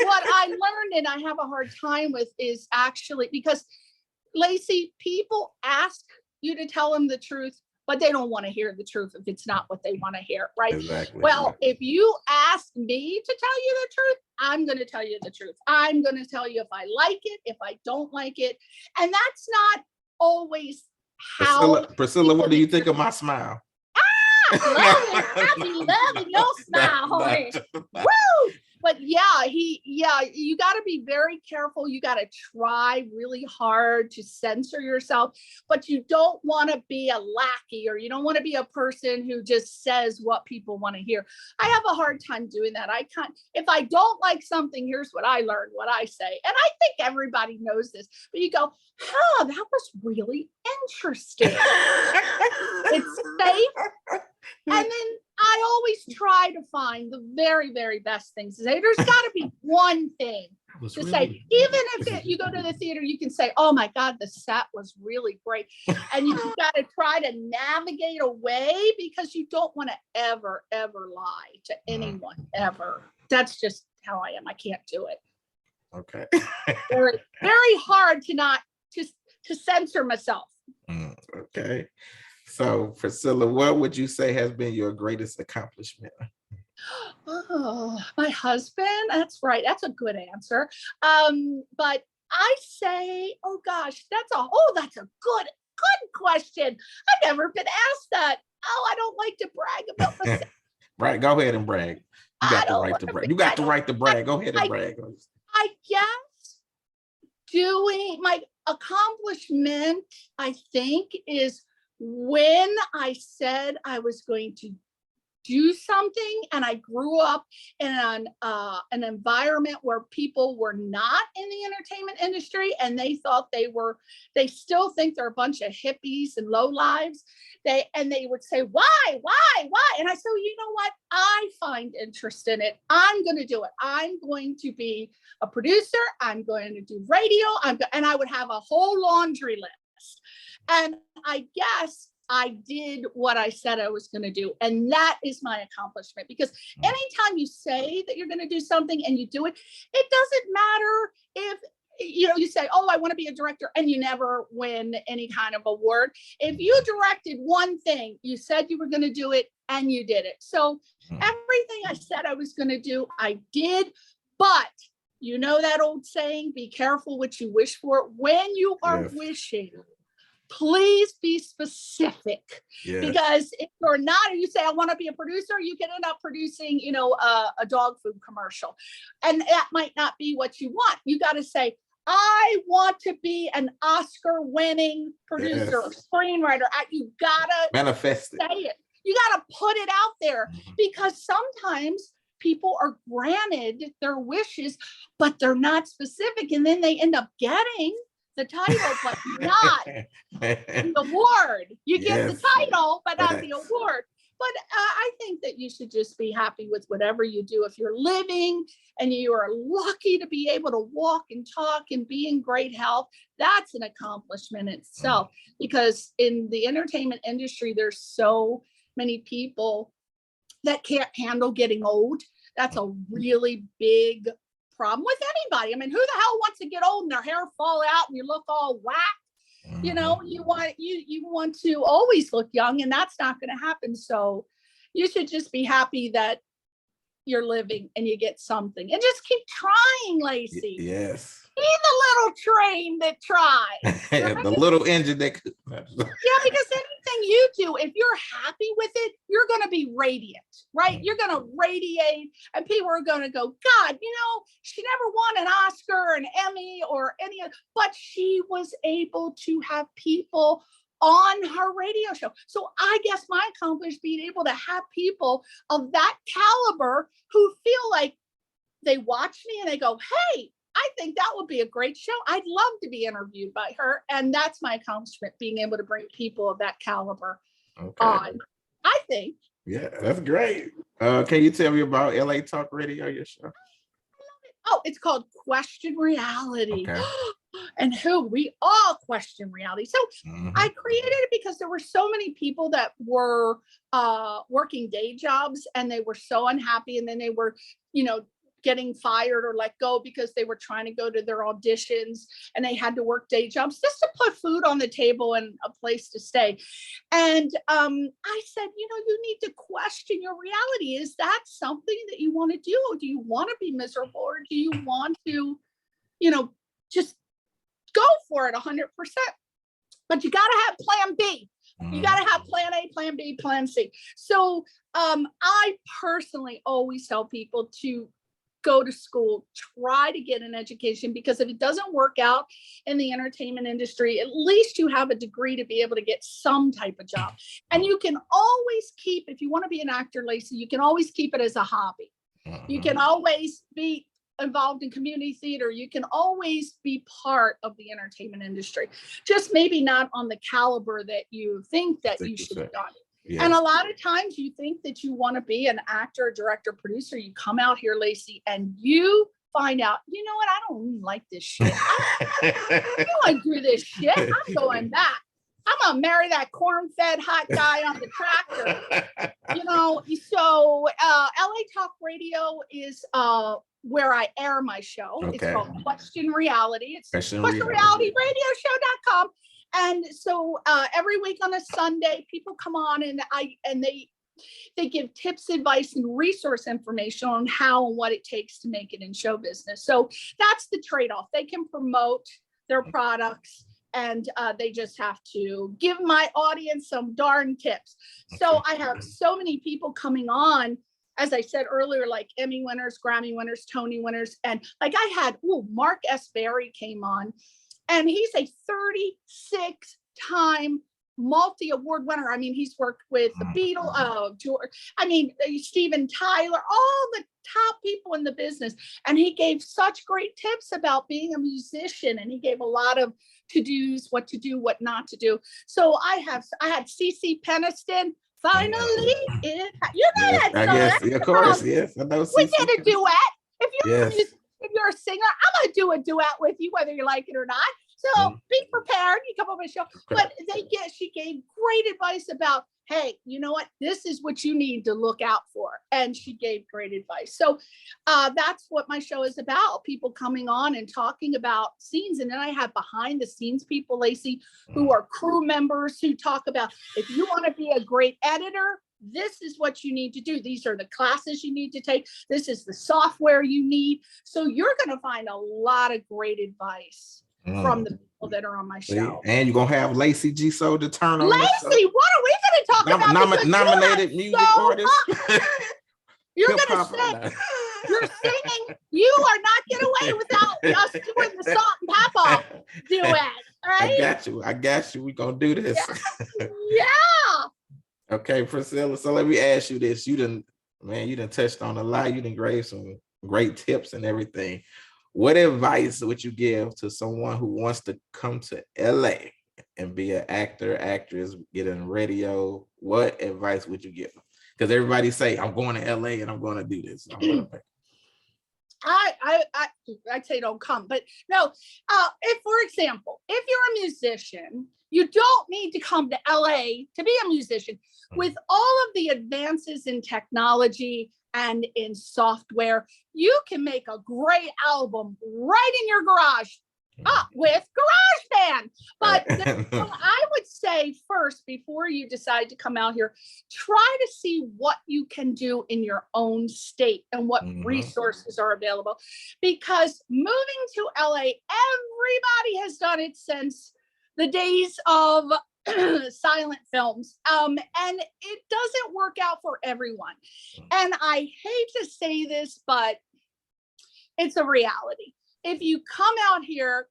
what I learned, and I have a hard time with, is actually, because Lacey, people ask you to tell them the truth, but they don't want to hear the truth if it's not what they want to hear, right? Exactly. Well, if you ask me to tell you the truth, I'm going to tell you the truth. I'm going to tell you if I like it, if I don't like it. And that's not always how. Priscilla, what do you think of my smile? Love it. I be loving your smile, honey. Woo! but yeah, you got to be very careful. You got to try really hard to censor yourself, but you don't want to be a lackey, or you don't want to be a person who just says what people want to hear. I have a hard time doing that. I can't, if I don't like something, here's what I learned, what I say. And I think everybody knows this, but you go, huh, that was really interesting. It's safe. And then I always try to find the very, very best things to say. There's got to be one thing to say. Even if you go to the theater, you can say, oh my God, the set was really great. And you got to try to navigate away, because you don't want to ever, ever lie to anyone, ever. That's just how I am. I can't do it. Okay. Very, very hard to not to censor myself. Okay. So, Priscilla, what would you say has been your greatest accomplishment? Oh, my husband. That's right. That's a good answer. But I say, oh gosh, that's a good question. I've never been asked that. Oh, I don't like to brag about myself. Right. Go ahead and brag. You got the right to brag. You got the right to brag. Go ahead and brag. I guess doing my accomplishment, I think, is when I said I was going to do something, and I grew up in an environment where people were not in the entertainment industry, and they thought they still think they're a bunch of hippies and low lives. They would say, why? And I said, well, you know what? I find interest in it. I'm going to do it. I'm going to be a producer. I'm going to do radio. And I would have a whole laundry list. And I guess I did what I said I was going to do. And that is my accomplishment, because anytime you say that you're going to do something and you do it, it doesn't matter if, you say, oh, I want to be a director, and you never win any kind of award. If you directed one thing, you said you were going to do it, and you did it. So everything I said I was going to do, I did. But you know that old saying, be careful what you wish for. When you are wishing, please be specific. Because if you're not, and you say, I want to be a producer, you can end up producing, a dog food commercial. And that might not be what you want. You got to say, I want to be an Oscar-winning producer or screenwriter. You got to manifest it. Say it. You got to put it out there, because sometimes people are granted their wishes, but they're not specific. And then they end up getting the title, but not the award. You get the title, but not the award. But I think that you should just be happy with whatever you do. If you're living and you are lucky to be able to walk and talk and be in great health, that's an accomplishment itself. Because in the entertainment industry, there's so many people that can't handle getting old. That's a really big problem with anybody. I mean, who the hell wants to get old and their hair fall out and you look all whack? You want to always look young, and that's not going to happen. So you should just be happy that you're living and you get something, and just keep trying, Lacey. Yes. Be the little train that tries. Right? The little engine that could. Yeah, because anything you do, if you're happy with it, you're going to be radiant, right? You're going to radiate, and people are going to go, God, she never won an Oscar, an Emmy, or any, but she was able to have people on her radio show. So I guess my accomplishment being able to have people of that caliber who feel like they watch me and they go, hey, I think that would be a great show. I'd love to be interviewed by her. And that's my accomplishment, being able to bring people of that caliber on, I think. Yeah, that's great. Can you tell me about LA Talk Radio, your show? Oh, it's called Question Reality. And we all question reality. So I created it because there were so many people that were working day jobs, and they were so unhappy. And then they were, getting fired or let go because they were trying to go to their auditions, and they had to work day jobs just to put food on the table and a place to stay. And I said, you need to question your reality. Is that something that you want to do? Do you want to be miserable, or do you want to, just go for it 100%? But you got to have plan B. You got to have plan A, plan B, plan C. So I personally always tell people to go to school, try to get an education, because if it doesn't work out in the entertainment industry, at least you have a degree to be able to get some type of job. And you can always keep, if you want to be an actor, Lacey, you can always keep it as a hobby. You can always be involved in community theater. You can always be part of the entertainment industry, just maybe not on the caliber that you think that you should be on. Yes. And a lot of times you think that you want to be an actor, director, producer. You come out here, Lacey, and you find out, you know what? I don't even like this shit. I don't want to do this shit. I'm going back. I'm going to marry that corn-fed hot guy on the tractor. You know, so LA Talk Radio is where I air my show. Okay. It's called Question Reality. It's questionrealityradioshow.com. And so every week on a Sunday, people come on and they give tips, advice, and resource information on how and what it takes to make it in show business. So that's the trade-off. They can promote their products, and they just have to give my audience some darn tips. So I have so many people coming on, as I said earlier, like Emmy winners, Grammy winners, Tony winners. And like I had, Mark S. Berry came on, and he's a 36-time multi-award winner. I mean, he's worked with the Beatles, George, Steven Tyler, all the top people in the business. And he gave such great tips about being a musician. And he gave a lot of to-dos, what to do, what not to do. So I had CeCe Peniston. Finally, you know that song. I guess, of course, yes. I know. We did a duet. If you're a singer, I'm going to do a duet with you, whether you like it or not. So be prepared. You come over and show. But she gave great advice about, hey, you know what? This is what you need to look out for. And she gave great advice. So that's what my show is about. People coming on and talking about scenes. And then I have behind the scenes people, Lacey, who are crew members who talk about, if you want to be a great editor, this is what you need to do. These are the classes you need to take. This is the software you need. So you're going to find a lot of great advice from the people that are on my show. And you're going to have Lacey G. So to turn on. Lacey, what are we going to talk about? Nominated music artist. You're going to sing. You're singing. You are not getting away without us doing the Salt and Pepper duet. Right? I got you. We're going to do this. Yeah. Okay, Priscilla. So let me ask you this. You done touched on a lot. You done gave some great tips and everything. What advice would you give to someone who wants to come to LA and be an actor, actress, get in radio? What advice would you give them? Because everybody say, I'm going to LA and I'm going to do this. I'd say don't come, but no. If, for example, if you're a musician, you don't need to come to LA to be a musician. With all of the advances in technology and in software, you can make a great album right in your garage with GarageBand. But I would say first, before you decide to come out here, try to see what you can do in your own state and what resources are available. Because moving to LA, everybody has done it since the days of silent films. And it doesn't work out for everyone. And I hate to say this, but it's a reality. If you come out here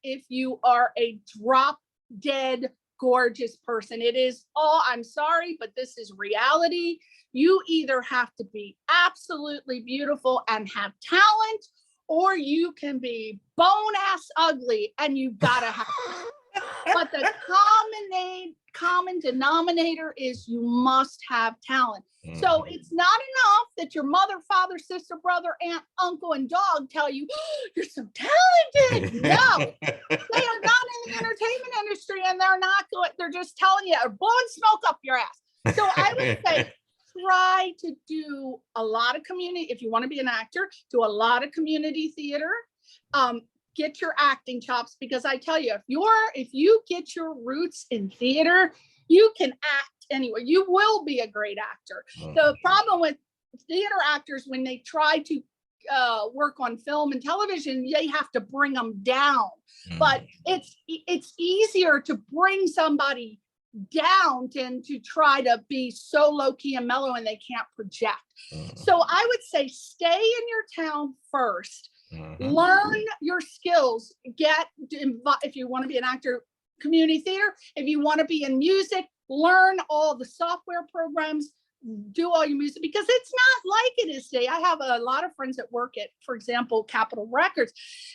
if you are a drop dead gorgeous person. It is I'm sorry, but this is reality. You either have to be absolutely beautiful and have talent, or you can be bone ass ugly and you gotta have but the common denominator is you must have talent. So it's not enough that your mother, father, sister, brother, aunt, uncle, and dog tell you, you're so talented. No, they are not in the entertainment industry, and they're not good. They're just telling you, or blowing smoke up your ass. So I would say, try to do a lot of community. If you want to be an actor, do a lot of community theater. Get your acting chops, because I tell you, if you get your roots in theater, you can act anywhere. You will be a great actor. The problem with theater actors, when they try to work on film and television, they have to bring them down. But it's easier to bring somebody down tend to try to be so low key and mellow and they can't project. So I would say stay in your town first, learn your skills, if you want to be an actor, community theater, if you want to be in music, learn all the software programs, do all your music, because it's not like it is today. I have a lot of friends that work at, for example, Capitol Records,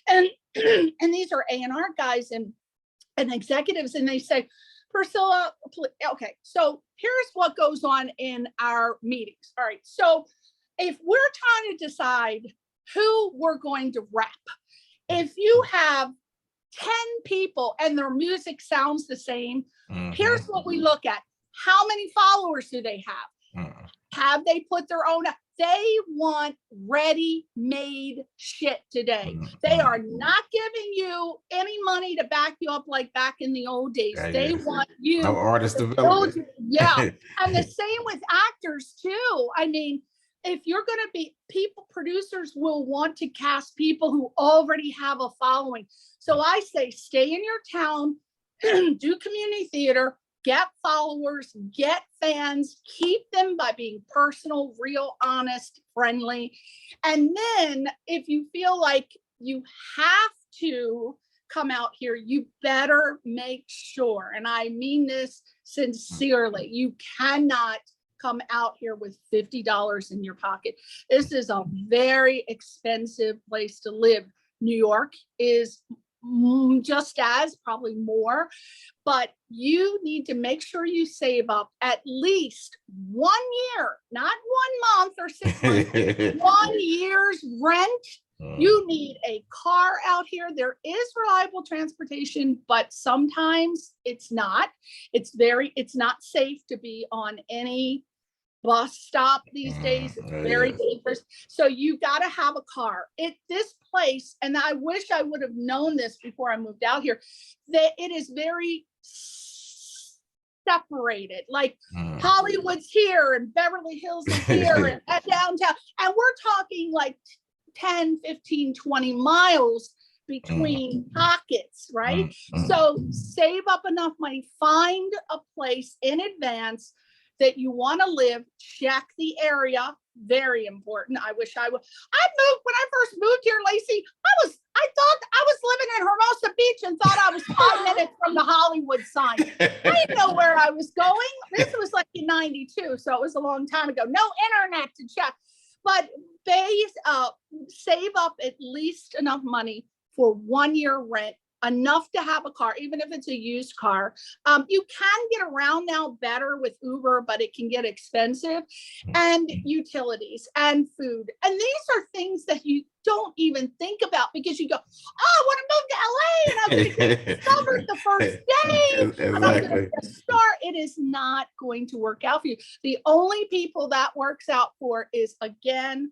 and and these are A&R guys and executives, and they say, Priscilla, okay, so here's what goes on in our meetings. All right, so if we're trying to decide who we're going to rep, if you have 10 people and their music sounds the same, here's what we look at. How many followers do they have? Have they put their own? They want ready-made shit today. They are not giving you any money to back you up like back in the old days. They want you. No artist development. Yeah. And the same with actors too. I mean, if you're going to be producers will want to cast people who already have a following. So I say, stay in your town, do community theater, get followers, get fans, keep them by being personal, real, honest, friendly. And then if you feel like you have to come out here, you better make sure, and I mean this sincerely, you cannot come out here with $50 in your pocket. This is a very expensive place to live. New York is just as, probably more, but you need to make sure you save up at least 1 year, not 1 month or 6 months, 1 year's rent. You need a car out here. There is reliable transportation, but sometimes it's not. It's not safe to be on any bus stop these days. It's very dangerous. So you got to have a car. This place, and I wish I would have known this before I moved out here, that it is very separated. Like Hollywood's here and Beverly Hills is here and downtown. And we're talking like 10, 15, 20 miles between pockets, right? So save up enough money, find a place in advance that you want to live, check the area, very important. I wish I would. When I first moved here, Lacey, I thought I was living in Hermosa Beach and thought I was 5 minutes from the Hollywood sign. I didn't know where I was going. This was like in 92, so it was a long time ago. No internet to check. But save up at least enough money for 1 year rent, enough to have a car, even if it's a used car. You can get around now better with Uber, but it can get expensive, and utilities and food. And these are things that you don't even think about because you go, I want to move to LA and I'm going to get discovered the first day. Exactly. And I'm going to start. It is not going to work out for you. The only people that works out for is, again,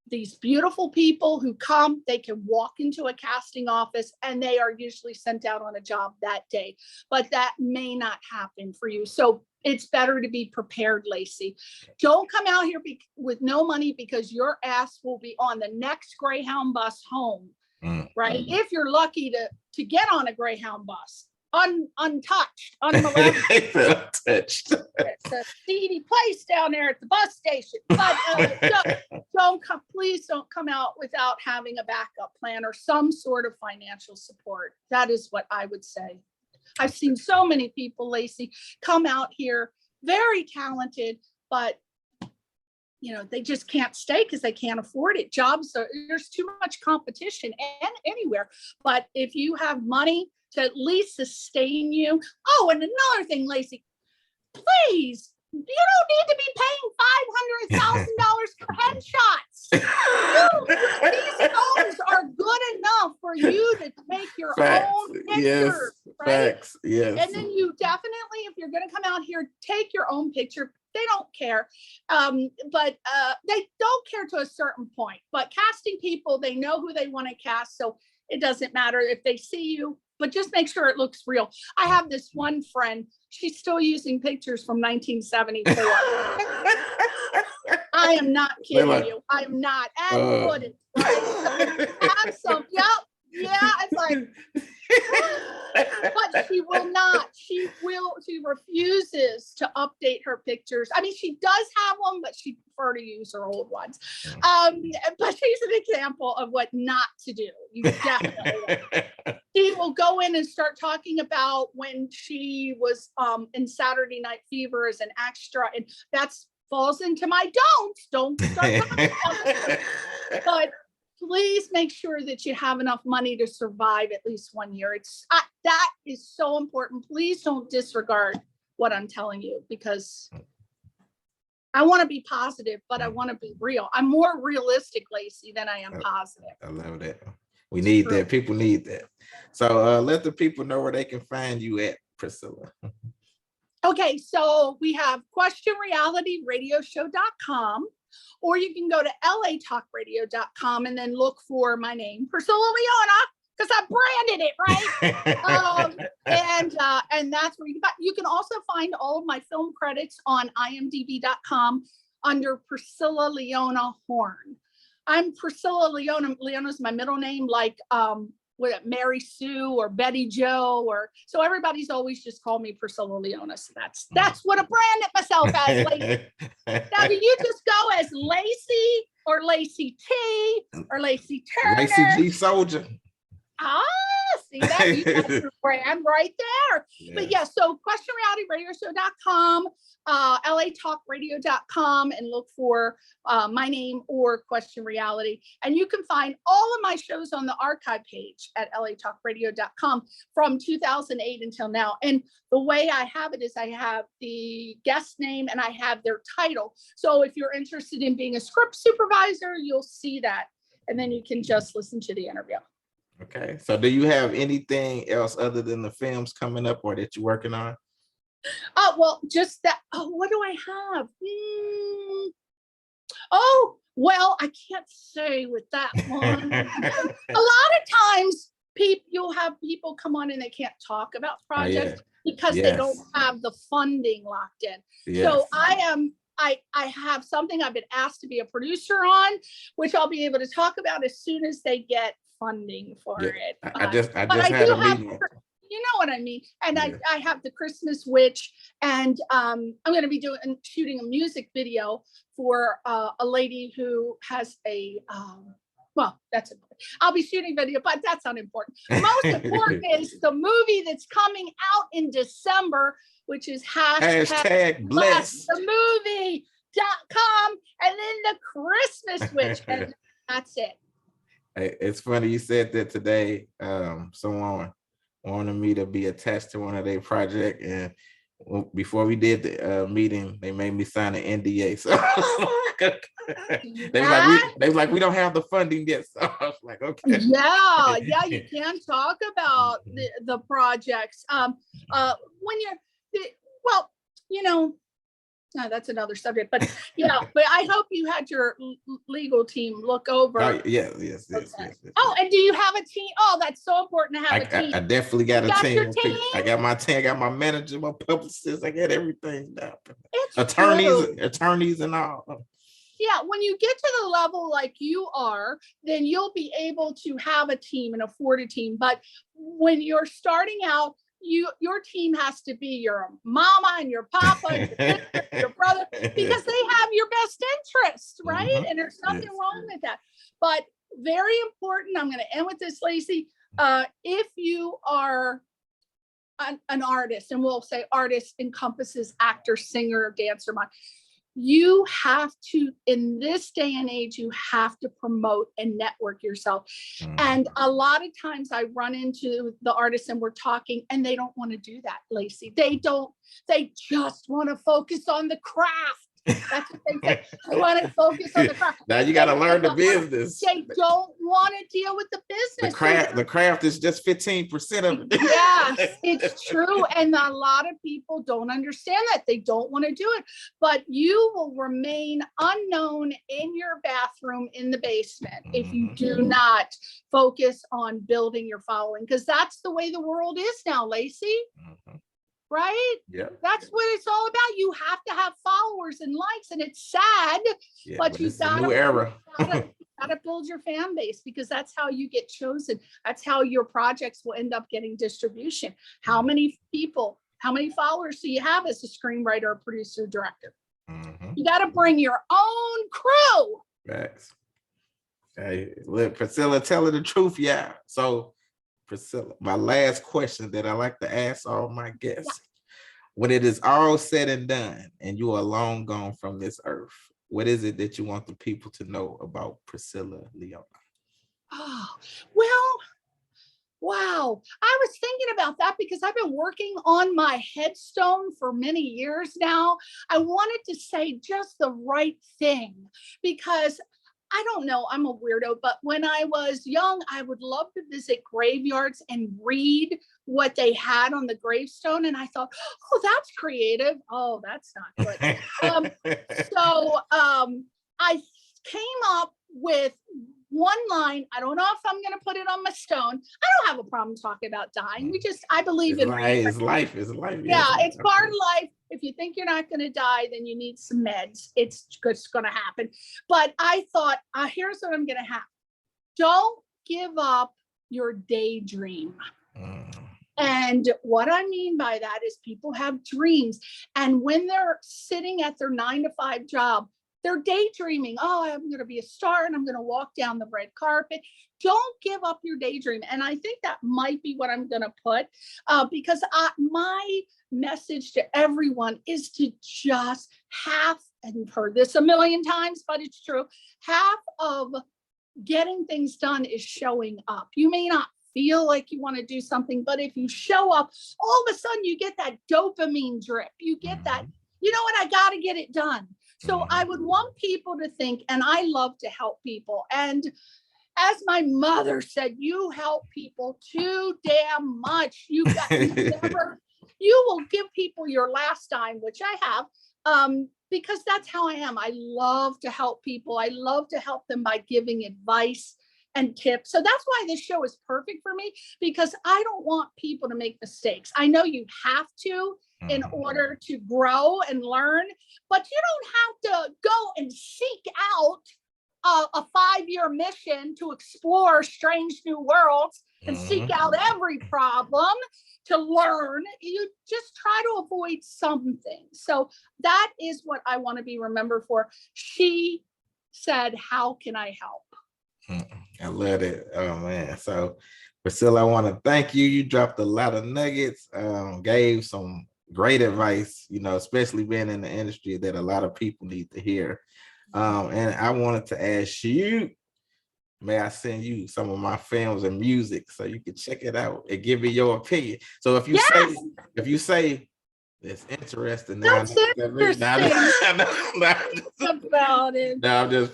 these beautiful people who come, they can walk into a casting office and they are usually sent out on a job that day, but that may not happen for you. So it's better to be prepared, Lacey. Don't come out here with no money because your ass will be on the next Greyhound bus home, right? If you're lucky to get on a Greyhound bus. Untouched, unmolested. Untouched. It's a seedy place down there at the bus station. But please don't come out without having a backup plan or some sort of financial support. That is what I would say. I've seen so many people, Lacey, come out here, very talented, but they just can't stay because they can't afford it. There's too much competition anywhere. But if you have money to at least sustain you. Oh, and another thing, Lacey, please, you don't need to be paying $500,000 for headshots. These phones are good enough for you to take your own picture. Yes, right? facts, yes. And then you definitely, if you're going to come out here, take your own picture. They don't care, but they don't care to a certain point. But casting people, they know who they want to cast, so it doesn't matter if they see you. But just make sure it looks real. I have this one friend, she's still using pictures from 1974. I am not kidding you. I am not. And footage, right? So have some, Yeah, it's like, but she will not. She refuses to update her pictures. I mean, she does have one, but she prefer to use her old ones. But she's an example of what not to do. You definitely she will go in and start talking about when she was in Saturday Night Fever as an extra, and that's falls into my don't start talking about it. But please make sure that you have enough money to survive at least 1 year. That is so important. Please don't disregard what I'm telling you, because I want to be positive, but I want to be real. I'm more realistic, Lacey, than I am positive. I love that. We need that. People need that. So let the people know where they can find you at, Priscilla. Okay, so we have questionrealityradioshow.com, or you can go to latalkradio.com and then look for my name, Priscilla Leona, because I branded it, right? And that's where you can also find all of my film credits on imdb.com under Priscilla Leona Horn. I'm Priscilla Leona. Leona's my middle name, like Mary Sue or Betty Joe, or so everybody's always just called me Priscilla Leona. So that's what I branded myself as. Now, do you just go as Lacey or Lacey T or Lacey Turner? Lacey G Soldier. See that? You got your brand right there. Yeah. But yeah, so questionrealityradioshow.com, latalkradio.com, and look for my name or Question Reality. And you can find all of my shows on the archive page at latalkradio.com from 2008 until now. And the way I have it is I have the guest name and I have their title. So if you're interested in being a script supervisor, you'll see that. And then you can just listen to the interview. Okay. So do you have anything else other than the films coming up or that you're working on? Oh, well, just that. Oh, what do I have? Oh, well, I can't say with that one. A lot of times you'll have people come on and they can't talk about projects because they don't have the funding locked in. So I have something I've been asked to be a producer on, which I'll be able to talk about as soon as they get funding for it. I just had a meeting. You know what I mean? And I have the Christmas Witch, and I'm going to be shooting a music video for a lady who has a well, I'll be shooting video, but that's unimportant. Most important is the movie that's coming out in December, which is hashtag bless the movie.com, and then the Christmas Witch, and that's it. It's funny you said that today. Someone wanted me to be attached to one of their projects, and before we did the meeting, they made me sign an NDA. So they was like, we don't have the funding yet. So I was like, okay. Yeah, you can talk about the projects. When you're well, no, that's another subject, but but I hope you had your legal team look over. Yes. Oh, and do you have a team? Oh, that's so important to have a team. I definitely got a team. I got my team, I got my manager, my publicist, I got everything down. Attorneys and all. Yeah, when you get to the level like you are, then you'll be able to have a team and afford a team. But when you're starting out, your team has to be your mama and your papa and your sister and your brother, because they have your best interest, right? Mm-hmm. And there's nothing wrong with that. But very important, I'm going to end with this, Lacey. If you are an artist, and we'll say artist encompasses actor, singer, dancer, you have to, in this day and age, you have to promote and network yourself. And a lot of times I run into the artists and we're talking and they don't want to do that, Lacey. They just want to focus on the craft. That's what they say. I want to focus on the craft. Now you got to learn the business. They don't want to deal with the business. The craft is just 15% of it. Yes, it's true. And a lot of people don't understand that. They don't want to do it. But you will remain unknown in your bathroom in the basement if you do not focus on building your following, because that's the way the world is now, Lacey. Right? Yeah. That's what it's all about. You have to have followers and likes, and it's sad, but you got Got to build your fan base, because that's how you get chosen. That's how your projects will end up getting distribution. How many people, how many followers do you have as a screenwriter, producer, director? You got to bring your own crew. Facts. Hey, look, Priscilla, tell her the truth. Yeah. So, Priscilla, my last question that I like to ask all my guests: when it is all said and done, and you are long gone from this earth, what is it that you want the people to know about Priscilla Leona? Oh, well, wow. I was thinking about that because I've been working on my headstone for many years now. I wanted to say just the right thing, because I don't know, I'm a weirdo, but when I was young, I would love to visit graveyards and read what they had on the gravestone. And I thought, oh, that's creative. Oh, that's not good. I came up with one line. I don't know if I'm going to put it on my stone. I don't have a problem talking about dying. I believe in it's life. It's life. Yeah, it's part of life. If you think you're not going to die, then you need some meds. It's just going to happen. But I thought, here's what I'm going to have. Don't give up your daydream. And what I mean by that is people have dreams. And when they're sitting at their 9-to-5 job, they're daydreaming. Oh, I'm going to be a star and I'm going to walk down the red carpet. Don't give up your daydream. And I think that might be what I'm going to put, because my message to everyone is to just and you've heard this a million times, but it's true, half of getting things done is showing up. You may not feel like you want to do something, but if you show up, all of a sudden you get that dopamine drip. You get that, you know what, I got to get it done. So I would want people to think, and I love to help people. And as my mother said, you help people too damn much. You will give people your last dime, which I have, because that's how I am. I love to help people. I love to help them by giving advice and tips. So that's why this show is perfect for me, because I don't want people to make mistakes. I know you have to in order to grow and learn, but you don't have to go and seek out a 5-year mission to explore strange new worlds and seek out every problem to learn. You just try to avoid something. So that is what I want to be remembered for. She said, how can I help? I love it. Oh man. So Priscilla, I want to thank you. You dropped a lot of nuggets, gave some great advice, especially being in the industry that a lot of people need to hear. And I wanted to ask you, may I send you some of my films and music so you can check it out and give me your opinion. So if you say it's interesting, now I'm just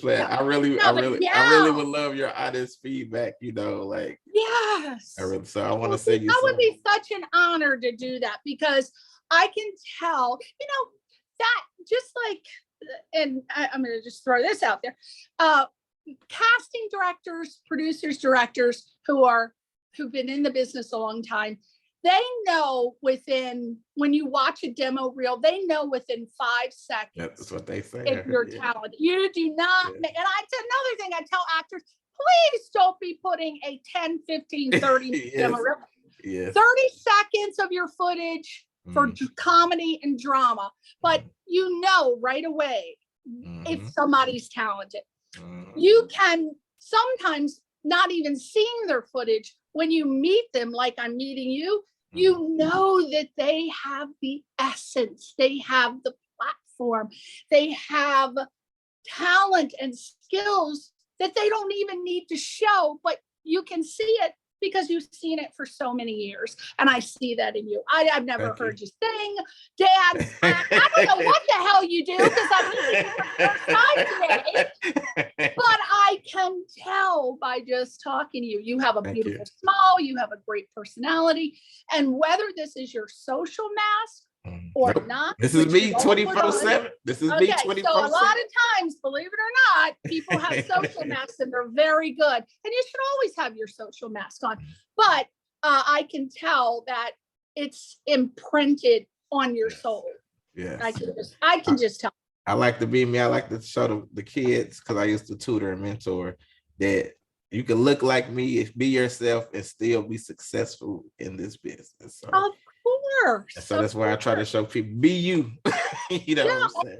playing. I really would love your honest feedback, Yes. So I want to say that would be such an honor to do that, because I can tell, that just like, and I'm going to just throw this out there, casting directors, producers, directors who've been in the business a long time, they know when you watch a demo reel, they know within 5 seconds. That's what they say. If you're talented, you do not. And it's another thing I tell actors, please don't be putting a 10, 15, 30 demo reel. 30 seconds of your footage for comedy and drama, but right away if somebody's talented. You can sometimes not even seeing their footage. When you meet them, like I'm meeting you, you know that they have the essence, they have the platform, they have talent and skills that they don't even need to show, but you can see it because you've seen it for so many years. And I see that in you. I've never heard you sing, dance. I don't know what the hell you do, because I'm meeting you for the first time today. But I can tell by just talking to you. You have a beautiful smile. You have a great personality. And whether this is your social mask or not. This is me 24/7. This is me 24/7. So a lot of times, believe it or not, people have social masks and they're very good. And you should always have your social mask on. But I can tell that it's imprinted on your soul. Yes. I can just tell. I like to be me. I like to show the kids, because I used to tutor and mentor, that you can look like me, be yourself, and still be successful in this business. So, Of course. so that's why I try to show people, be you. You know Yeah, what I'm saying?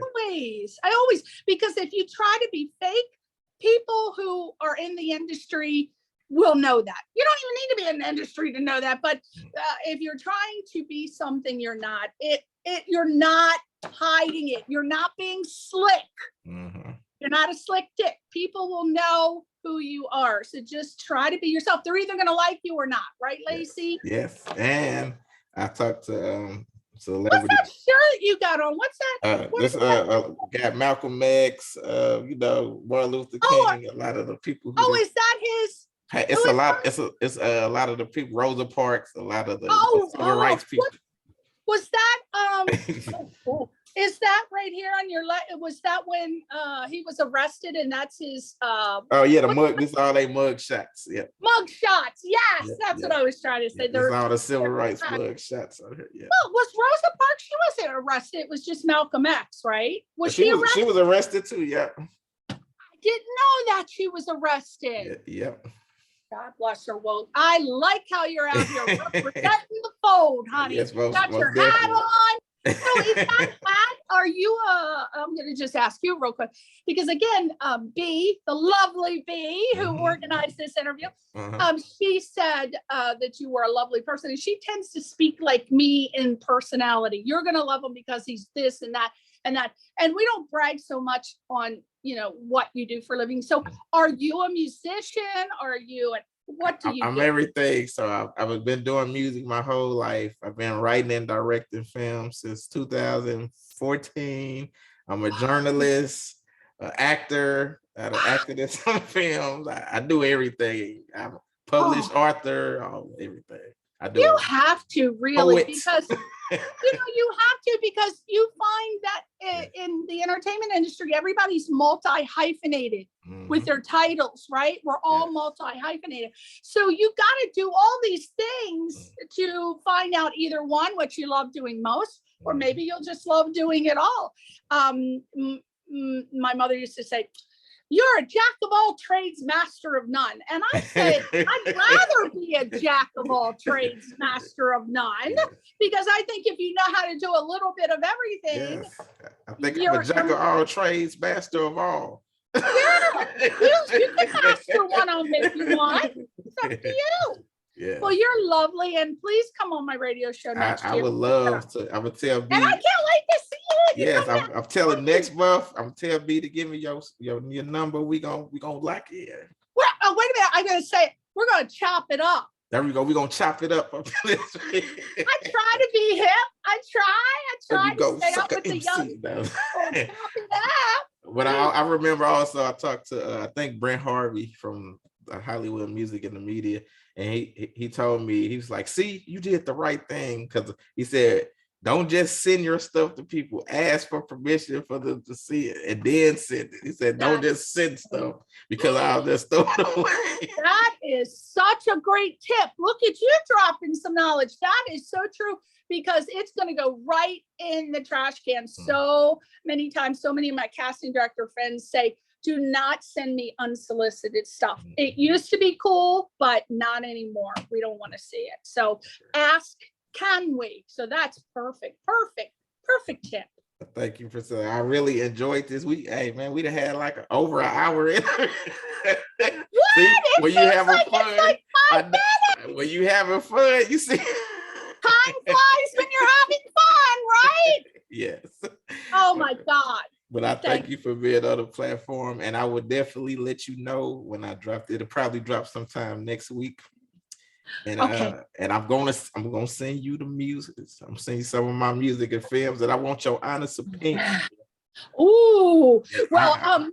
I always, because if you try to be fake, people who are in the industry will know that. You don't even need to be in the industry to know that. But if you're trying to be something you're not, you're not hiding it. You're not being slick. Mm-hmm. You're not a slick dick. People will know who you are. So just try to be yourself. They're either going to like you or not. Right, Lacey? Yes. And I talked to What's celebrity. that shirt you got on? What's that? This got Malcolm X, you know, Martin Luther King, a lot of the people who is that his? it's a lot, it's a lot of the people, Rosa Parks, a lot of the civil rights people. Was that is that right here on your left? Was that when he was arrested and that's his oh yeah, the mug, this all they mug shots. Yeah. Mug shots. Yes, that's what I was trying to say. There's all the civil rights mug shots out here. Yeah. Well, was Rosa Parks? She wasn't arrested. It was just Malcolm X, right? Was she arrested? She was arrested too, yeah. I didn't know that she was arrested. Yeah. God bless her. Well, I like how you're out here representing the fold, honey. Yes, you got your hat on. So is that hat, are you I'm gonna just ask you real quick, because again, B, the lovely B who organized this interview, she said that you were a lovely person, and she tends to speak like me in personality. You're gonna love him because he's this and that and that, and we don't brag so much on, you know, what you do for a living. So are you a musician? Are you what do you I'm do? everything. So I've been doing music my whole life. I've been writing and directing films since 2014. I'm a journalist, an actor, an actor in some films. I do everything. I'm a published author, everything. I do. You have to really, because you know, you have to, because you find that in the entertainment industry, everybody's multi-hyphenated with their titles, right? We're all multi-hyphenated. So you got to do all these things to find out either one, what you love doing most, or maybe you'll just love doing it all. My mother used to say, you're a jack of all trades, master of none. And I say, I'd rather be a jack of all trades, master of none, because I think if you know how to do a little bit of everything. I think I'm a jack of all trades, master of all. Yeah, you can master one of them if you want. It's up to you. Yeah. Well, you're lovely, and please come on my radio show next year. I would love to. I would tell B. And I can't wait to see you. Yes, I'm telling next month. I'm telling B to give me your number. We gonna lock in. Well, oh, wait a minute. I'm gonna say we're gonna chop it up. There we go. We're gonna chop it up. I try to be hip. I try to stay up with the young. Chop it up. But I remember also I talked to I think Brent Harvey from Hollywood Music and the Media, and he told me, he was like, see, you did the right thing, because he said, don't just send your stuff to people, ask for permission for them to see it and then send it. He said, don't just send stuff because I'll just throw it away. That is such a great tip. Look at you dropping some knowledge. That is so true, because it's going to go right in the trash can. So many times, so many of my casting director friends say, do not send me unsolicited stuff. It used to be cool, but not anymore. We don't want to see it. So ask, can we? So that's perfect tip. Thank you, Priscilla. I really enjoyed this week. Hey man, we'd have had like over an hour in. See, when you having fun, like when you having fun, you see. Time flies when you're having fun, right? Yes. Oh my God. But I thank you for being on the platform, and I will definitely let you know when I drop it. It'll probably drop sometime next week. And and I'm gonna send you the music. I'm sending you some of my music and films, and I want your honest opinion. Ooh, well,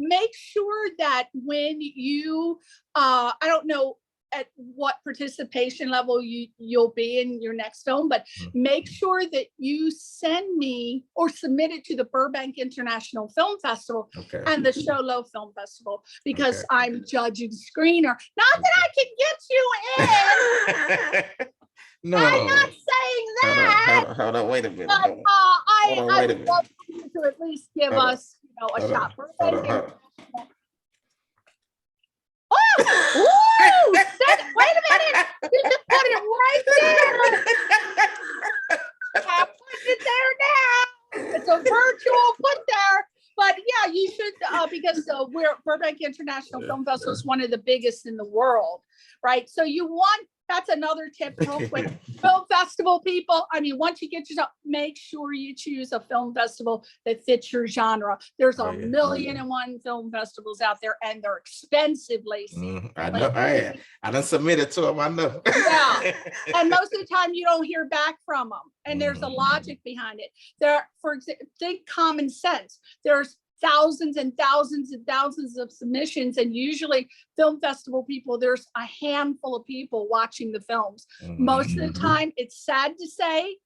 make sure that when you, I don't know at what participation level you'll be in your next film, but make sure that you send me or submit it to the Burbank International Film Festival and the Sholo Film Festival, because I'm judging screener. Not that I can get you in. No, I'm not saying that. Hold on, wait a minute. But I would love you to at least give us, a shot. Woo! Wait a minute. You just put it right there. I put it there now. It's a virtual put there. But yeah, you should, because Burbank International Film Festival is one of the biggest in the world, right? So that's another tip real quick. Film festival people, I mean, once you get yourself, make sure you choose a film festival that fits your genre. There's a million and one film festivals out there, and they're expensive, Lacey. I know. I done submitted to them. I know. Yeah. And most of the time you don't hear back from them. And there's a logic behind it. For example, think common sense. There's thousands and thousands and thousands of submissions, and usually film festival people, there's a handful of people watching the films. Most of the time, it's sad to say,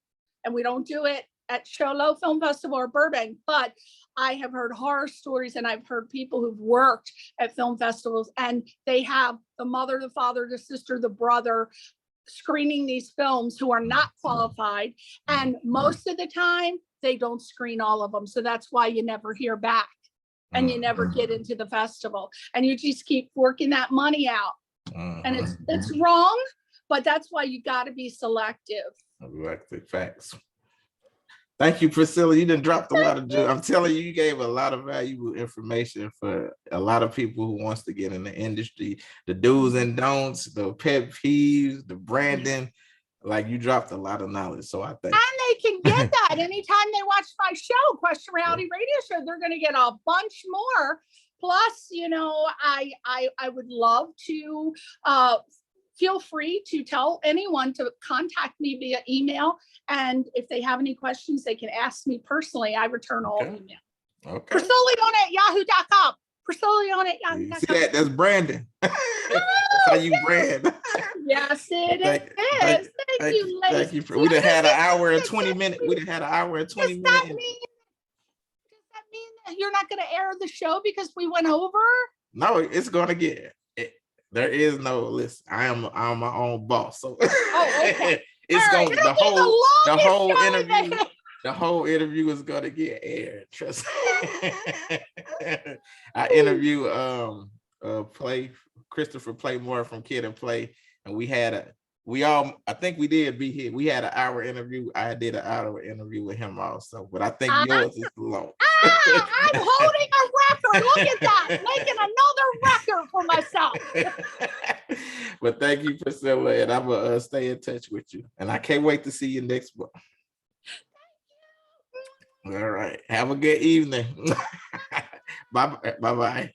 and we don't do it at Show Low Film Festival or Burbank, but I have heard horror stories, and I've heard people who've worked at film festivals, and they have the mother, the father, the sister, the brother screening these films who are not qualified, and most of the time they don't screen all of them. So that's why you never hear back, and you never get into the festival, and you just keep working that money out. And it's wrong, but that's why you got to be selective. Facts. Thank you, Priscilla. You done dropped a lot of I'm telling you, you gave a lot of valuable information for a lot of people who wants to get in the industry, the do's and don'ts, the pet peeves, the branding. Like, you dropped a lot of knowledge. So I think. And they can get that anytime they watch my show, Question Reality Radio Show. They're going to get a bunch more. Plus, you know, I would love to feel free to tell anyone to contact me via email. And if they have any questions, they can ask me personally. I return all email. Okay. Priscilla Leona at yahoo.com. Priscilla Leona at yahoo.com. See that? That's branding. That's how you brand. Yes, it is. Thank you, Lacey. Thank you. We done had an hour and 20 minutes. We done had an hour and 20 minutes. Does that mean that you're not going to air the show because we went over? No, it's going to get. There is no list. I'm my own boss. So okay. It's going to the whole interview. The whole interview is gonna get aired. Trust me. I interview Christopher Playmore from Kid and Play, and I think we did be here. We had an hour interview. I did an hour interview with him also, but I think yours is long. I'm holding a record. Look at that, making another record for myself. But thank you, Priscilla, and I'm gonna stay in touch with you. And I can't wait to see you next month. All right. Have a good evening. Bye bye.